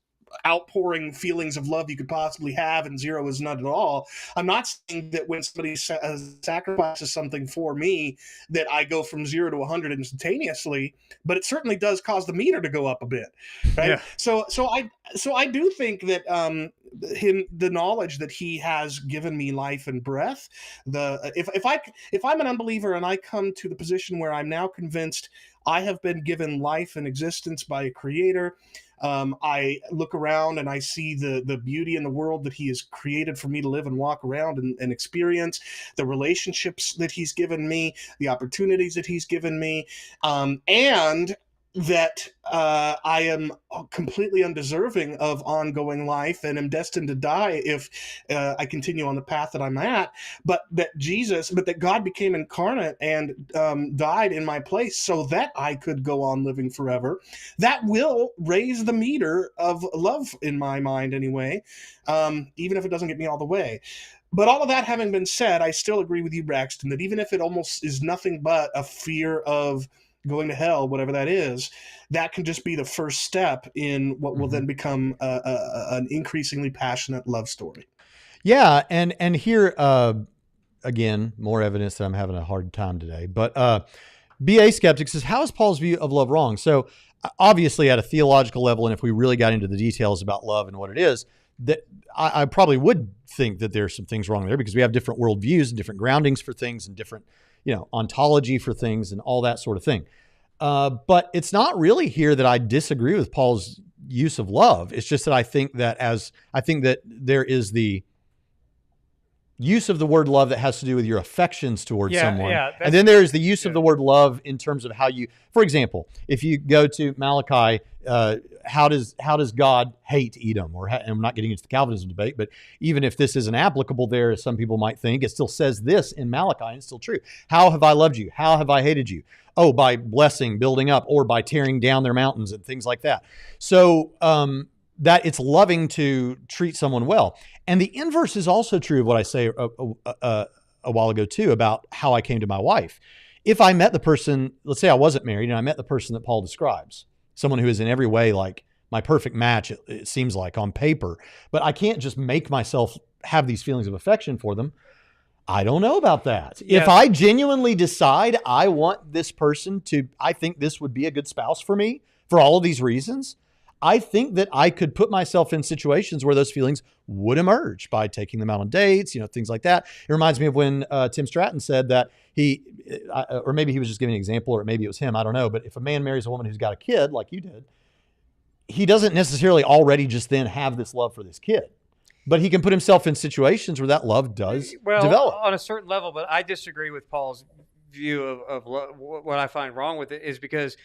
Speaker 3: outpouring feelings of love you could possibly have and 0 is none at all. I'm not saying that when somebody sacrifices something for me that I go from 0 to 100 instantaneously, but it certainly does cause the meter to go up a bit, right?
Speaker 2: Yeah.
Speaker 3: So I do think that the knowledge that he has given me life and breath, if I'm an unbeliever and I come to the position where I'm now convinced I have been given life and existence by a creator, I look around and I see the beauty in the world that he has created for me to live and walk around and experience, the relationships that he's given me, the opportunities that he's given me, and that I am completely undeserving of ongoing life and am destined to die if I continue on the path that I'm at, but that God became incarnate and died in my place so that I could go on living forever. That will raise the meter of love in my mind anyway, even if it doesn't get me all the way. But all of that having been said, I still agree with you, Braxton, that even if it almost is nothing but a fear of going to hell, whatever that is, that can just be the first step in what will then become an increasingly passionate love story.
Speaker 1: Yeah, and here again, more evidence that I'm having a hard time today. But BA Skeptic says, how is Paul's view of love wrong? So obviously at a theological level, and if we really got into the details about love and what it is, that I probably would think that there's some things wrong there because we have different worldviews and different groundings for things and different ontology for things and all that sort of thing. But it's not really here that I disagree with Paul's use of love. It's just that I think that there is the use of the word love that has to do with your affections towards someone. And then there is the use of the word love in terms of how you, for example, if you go to Malachi, how does God hate Edom? And I'm not getting into the Calvinism debate, but even if this isn't applicable there, as some people might think, it still says this in Malachi, and it's still true. How have I loved you? How have I hated you? Oh, by blessing, building up, or by tearing down their mountains and things like that. So that it's loving to treat someone well. And the inverse is also true of what I say a while ago too, about how I came to my wife. If I met the person, let's say I wasn't married and I met the person that Paul describes, someone who is in every way like my perfect match, it seems like on paper, but I can't just make myself have these feelings of affection for them. I don't know about that. Yeah. If I genuinely decide I want this person I think this would be a good spouse for me for all of these reasons, I think that I could put myself in situations where those feelings would emerge by taking them out on dates, things like that. It reminds me of when Tim Stratton said that or maybe he was just giving an example, or maybe it was him, I don't know. But if a man marries a woman who's got a kid like you did, he doesn't necessarily already just then have this love for this kid. But he can put himself in situations where that love does develop.
Speaker 2: On a certain level, but I disagree with Paul's view of love. What I find wrong with it is because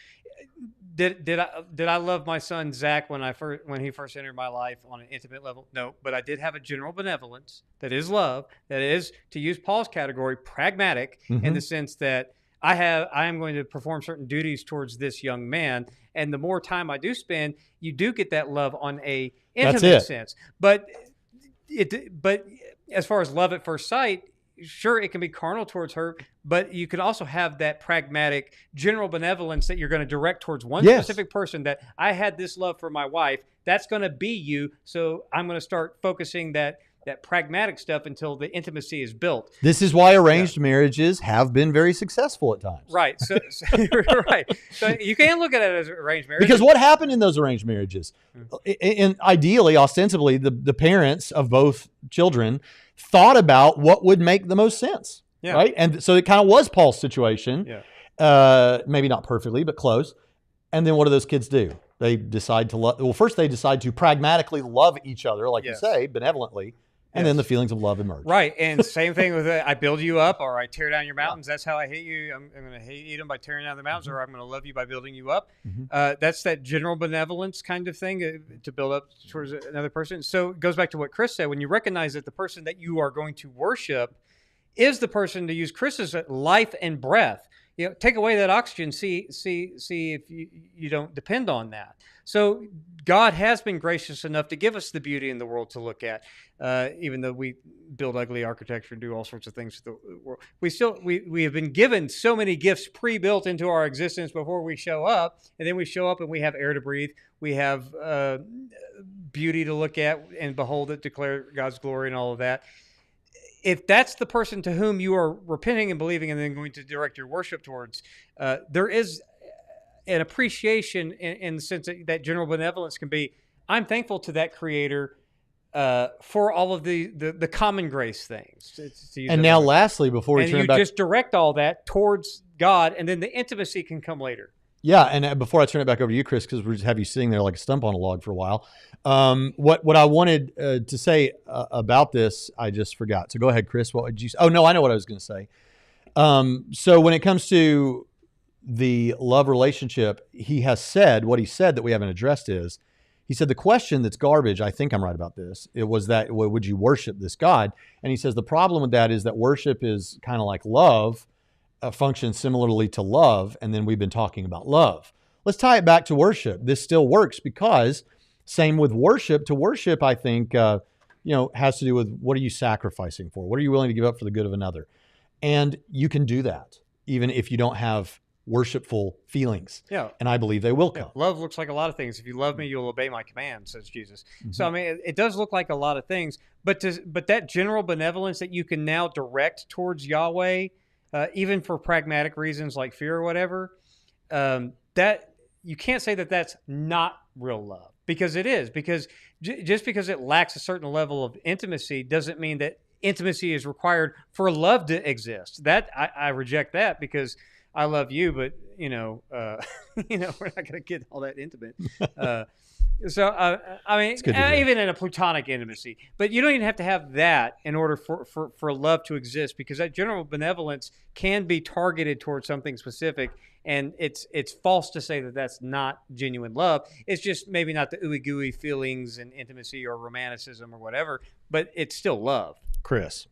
Speaker 2: did I love my son Zach when he first entered my life on an intimate level? No, but I did have a general benevolence that is love, that is, to use Paul's category, pragmatic, in the sense that I am going to perform certain duties towards this young man, and the more time I do spend, you do get that love on a intimate sense. But as far as love at first sight, sure, it can be carnal towards her, but you could also have that pragmatic general benevolence that you're going to direct towards one specific person. That I had this love for my wife, that's going to be you, so I'm going to start focusing that pragmatic stuff until the intimacy is built.
Speaker 1: This is why arranged marriages have been very successful at times.
Speaker 2: Right. So right. So you can look at it as arranged marriage.
Speaker 1: Because what happened in those arranged marriages? And ideally, ostensibly, the parents of both children thought about what would make the most sense. Yeah. Right. And so it kind of was Paul's situation. Yeah. Maybe not perfectly, but close. And then what do those kids do? They decide to love. Well, first they decide to pragmatically love each other, like you say, benevolently. And then the feelings of love emerge.
Speaker 2: Right. And same thing with I build you up, or I tear down your mountains. That's how I hate you. I'm going to hate them by tearing down the mountains, or I'm going to love you by building you up. That's that general benevolence kind of thing to build up towards another person. So it goes back to what Chris said. When you recognize that the person that you are going to worship is the person, to use Chris's life and breath. You know, take away that oxygen, see if you don't depend on that. So God has been gracious enough to give us the beauty in the world to look at, even though we build ugly architecture and do all sorts of things to the world. We have been given so many gifts pre-built into our existence before we show up, and then we show up and we have air to breathe. We have beauty to look at and behold it, declare God's glory and all of that. If that's the person to whom you are repenting and believing and then going to direct your worship towards, there is an appreciation in the sense that general benevolence can be, I'm thankful to that creator for all of the common grace things.
Speaker 1: And now lastly, before we turn it back,
Speaker 2: just direct all that towards God, and then the intimacy can come later.
Speaker 1: Yeah, and before I turn it back over to you, Chris, because we just have you sitting there like a stump on a log for a while. What I wanted to say about this, I just forgot. So go ahead, Chris. What would you say? Oh, no, I know what I was going to say. So when it comes to the love relationship, he has said, what he said that we haven't addressed is, he said the question that's garbage, I think I'm right about this, it was that, well, would you worship this God? And he says the problem with that is that worship is kind of like love, functions similarly to love, and then we've been talking about love. Let's tie it back to worship. This still works because same with worship. To worship, I think, has to do with what are you sacrificing for? What are you willing to give up for the good of another? And you can do that even if you don't have worshipful feelings. Yeah. And I believe they will come.
Speaker 2: Yeah. Love looks like a lot of things. If you love me, you'll obey my commands, says Jesus. Mm-hmm. So, I mean, it does look like a lot of things, but that general benevolence that you can now direct towards Yahweh, even for pragmatic reasons like fear or whatever, that you can't say that that's not real love, because it is. Because just because it lacks a certain level of intimacy doesn't mean that intimacy is required for love to exist. That I reject that, because I love you, but we're not going to get all that intimate. I mean, even in a platonic intimacy, but you don't even have to have that in order for love to exist, because that general benevolence can be targeted towards something specific, and it's false to say that that's not genuine love. It's just maybe not the ooey gooey feelings and intimacy or romanticism or whatever, but it's still love.
Speaker 1: Chris.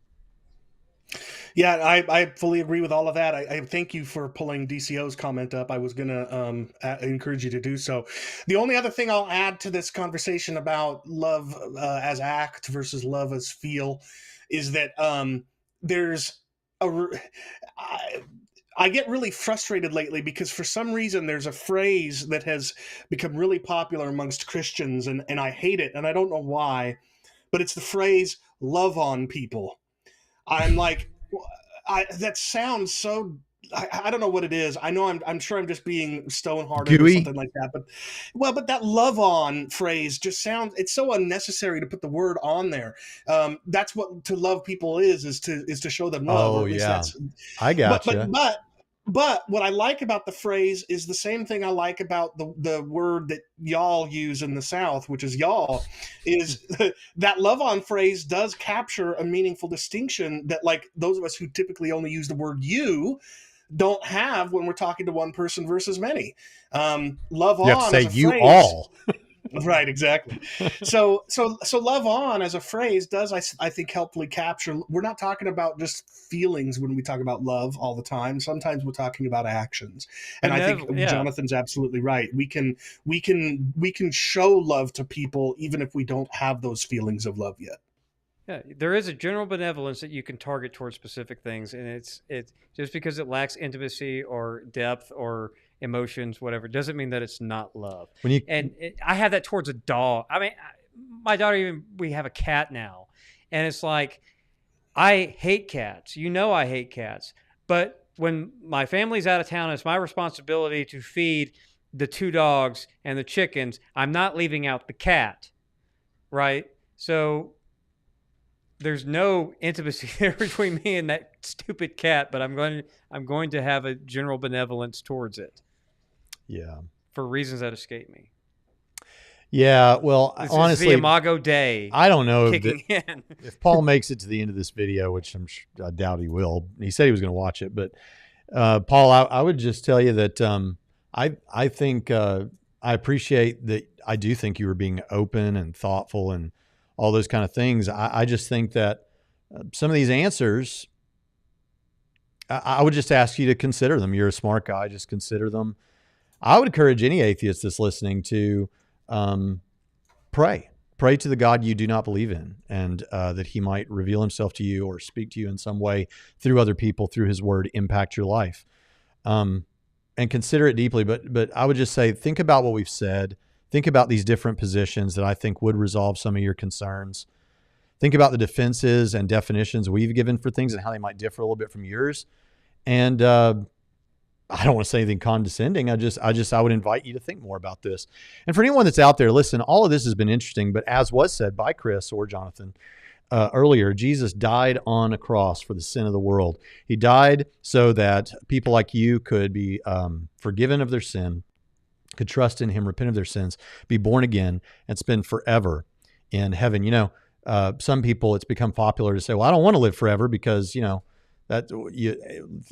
Speaker 3: Yeah, I fully agree with all of that. I thank you for pulling DCO's comment up. I was going to encourage you to do so. The only other thing I'll add to this conversation about love as act versus love as feel is that I get really frustrated lately because for some reason there's a phrase that has become really popular amongst Christians, and I hate it, and I don't know why, but it's the phrase "love on people." I'm like, that sounds so. I don't know what it is. I know I'm sure I'm just being stone-hearted or something like that. But that "love on" phrase just sounds. It's so unnecessary to put the word on there. That's what to love people is to show them love.
Speaker 1: Oh yeah, I got you.
Speaker 3: But what I like about the phrase is the same thing I like about the word that y'all use in the South, which is y'all, is that "love on" phrase does capture a meaningful distinction that, like, those of us who typically only use the word you don't have when we're talking to one person versus many. Love on.
Speaker 1: You have to say
Speaker 3: as a
Speaker 1: you
Speaker 3: phrase,
Speaker 1: all.
Speaker 3: Right, exactly. So "love on" as a phrase does, I think, helpfully capture. We're not talking about just feelings when we talk about love all the time. Sometimes we're talking about actions, and I think Jonathan's absolutely right. We can show love to people even if we don't have those feelings of love yet.
Speaker 2: Yeah, there is a general benevolence that you can target towards specific things, and it's just because it lacks intimacy or depth or emotions, whatever, doesn't mean that it's not love.
Speaker 1: When you
Speaker 2: And I have that towards a dog. I mean, my daughter, we have a cat now, and it's like, I hate cats. You know, I hate cats, but when my family's out of town, it's my responsibility to feed the 2 dogs and the chickens. I'm not leaving out the cat, right? So there's no intimacy there between me and that stupid cat, but I'm going to have a general benevolence towards it.
Speaker 1: Yeah.
Speaker 2: For reasons that escape me.
Speaker 1: Yeah. Well,
Speaker 2: This
Speaker 1: honestly,
Speaker 2: is the Imago Dei.
Speaker 1: I don't know
Speaker 2: kicking in.
Speaker 1: if Paul makes it to the end of this video, which I doubt he will. He said he was going to watch it, but Paul, I would just tell you that I think I appreciate that. I do think you were being open and thoughtful and all those kind of things. I just think that some of these answers, I would just ask you to consider them. You're a smart guy. Just consider them. I would encourage any atheist that's listening to pray. Pray to the God you do not believe in, and that he might reveal himself to you or speak to you in some way through other people, through his word, impact your life. And consider it deeply. But I would just say, think about what we've said. Think about these different positions that I think would resolve some of your concerns. Think about the defenses and definitions we've given for things and how they might differ a little bit from yours. And I don't want to say anything condescending. I would invite you to think more about this. And for anyone that's out there, listen, all of this has been interesting, but as was said by Chris or Jonathan earlier, Jesus died on a cross for the sin of the world. He died so that people like you could be forgiven of their sin, could trust in him, repent of their sins, be born again, and spend forever in heaven. You know, some people, it's become popular to say, well, I don't want to live forever because, you know, that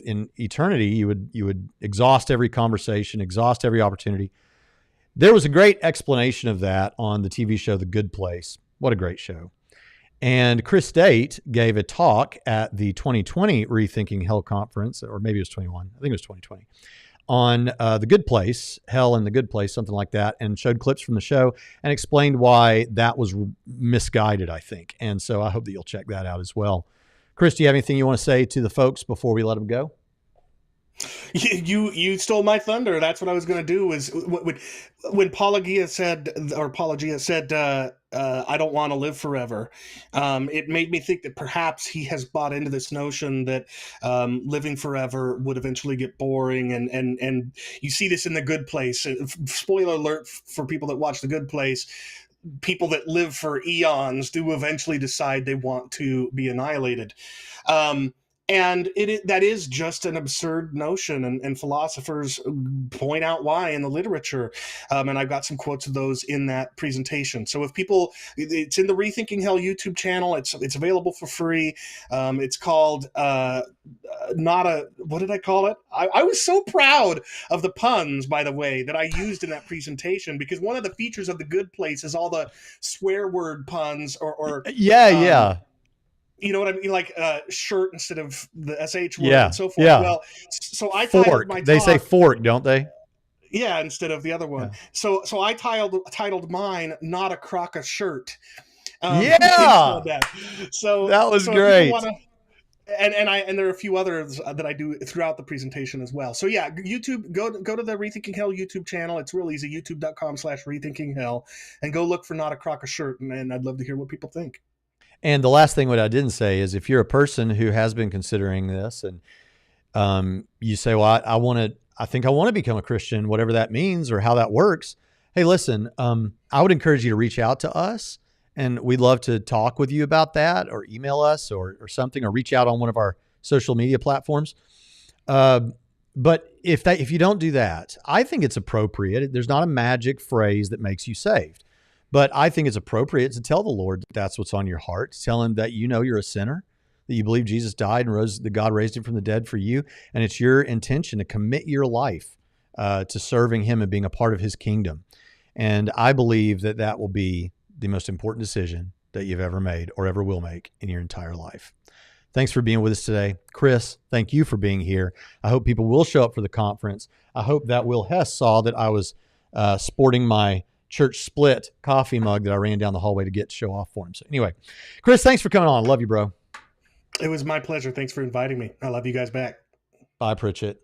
Speaker 1: in eternity, you would exhaust every conversation, exhaust every opportunity. There was a great explanation of that on the TV show, The Good Place. What a great show. And Chris Date gave a talk at the 2020 Rethinking Hell conference, or maybe it was 21. I think it was 2020. On The Good Place, Hell and the Good Place, something like that, and showed clips from the show and explained why that was misguided, I think. And so I hope that you'll check that out as well. Chris, do you have anything you want to say to the folks before we let them go?
Speaker 3: You stole my thunder. That's what I was going to do. Was when Pelagia said, I don't want to live forever. It made me think that perhaps he has bought into this notion that living forever would eventually get boring, and you see this in The Good Place. Spoiler alert for people that watch The Good Place. People that live for eons do eventually decide they want to be annihilated. And that is just an absurd notion, and philosophers point out why in the literature. And I've got some quotes of those in that presentation. So if people, it's in the Rethinking Hell YouTube channel. It's available for free. It's called what did I call it? I was so proud of the puns, by the way, that I used in that presentation, because one of the features of The Good Place is all the swear word puns or
Speaker 1: yeah.
Speaker 3: You know what I mean? Like shirt instead of the SH word and so forth.
Speaker 1: Yeah.
Speaker 3: Well, so I titled my talk.
Speaker 1: They say fork, don't they?
Speaker 3: Yeah, instead of the other one.
Speaker 1: Yeah.
Speaker 3: So I titled mine "Not a Crock of Shirt."
Speaker 1: Yeah.
Speaker 3: So
Speaker 1: that was great.
Speaker 3: And there are a few others that I do throughout the presentation as well. So yeah, YouTube, go to the Rethinking Hell YouTube channel. It's real easy, youtube.com/rethinkinghell, and go look for "Not a Crock of Shirt." And I'd love to hear what people think.
Speaker 1: And the last thing, what I didn't say, is if you're a person who has been considering this and you say, well, I think I want to become a Christian, whatever that means or how that works. Hey, listen, I would encourage you to reach out to us, and we'd love to talk with you about that, or email us or something, or reach out on one of our social media platforms. But if you don't do that, I think it's appropriate. There's not a magic phrase that makes you saved. But I think it's appropriate to tell the Lord that that's what's on your heart. To tell him that you know you're a sinner, that you believe Jesus died and rose, that God raised him from the dead for you. And it's your intention to commit your life to serving him and being a part of his kingdom. And I believe that that will be the most important decision that you've ever made or ever will make in your entire life. Thanks for being with us today. Chris, thank you for being here. I hope people will show up for the conference. I hope that Will Hess saw that I was sporting my church split coffee mug that I ran down the hallway to get to show off for him. So anyway, Chris, thanks for coming on. Love you, bro.
Speaker 3: It was my pleasure. Thanks for inviting me. I love you guys back.
Speaker 1: Bye, Pritchett.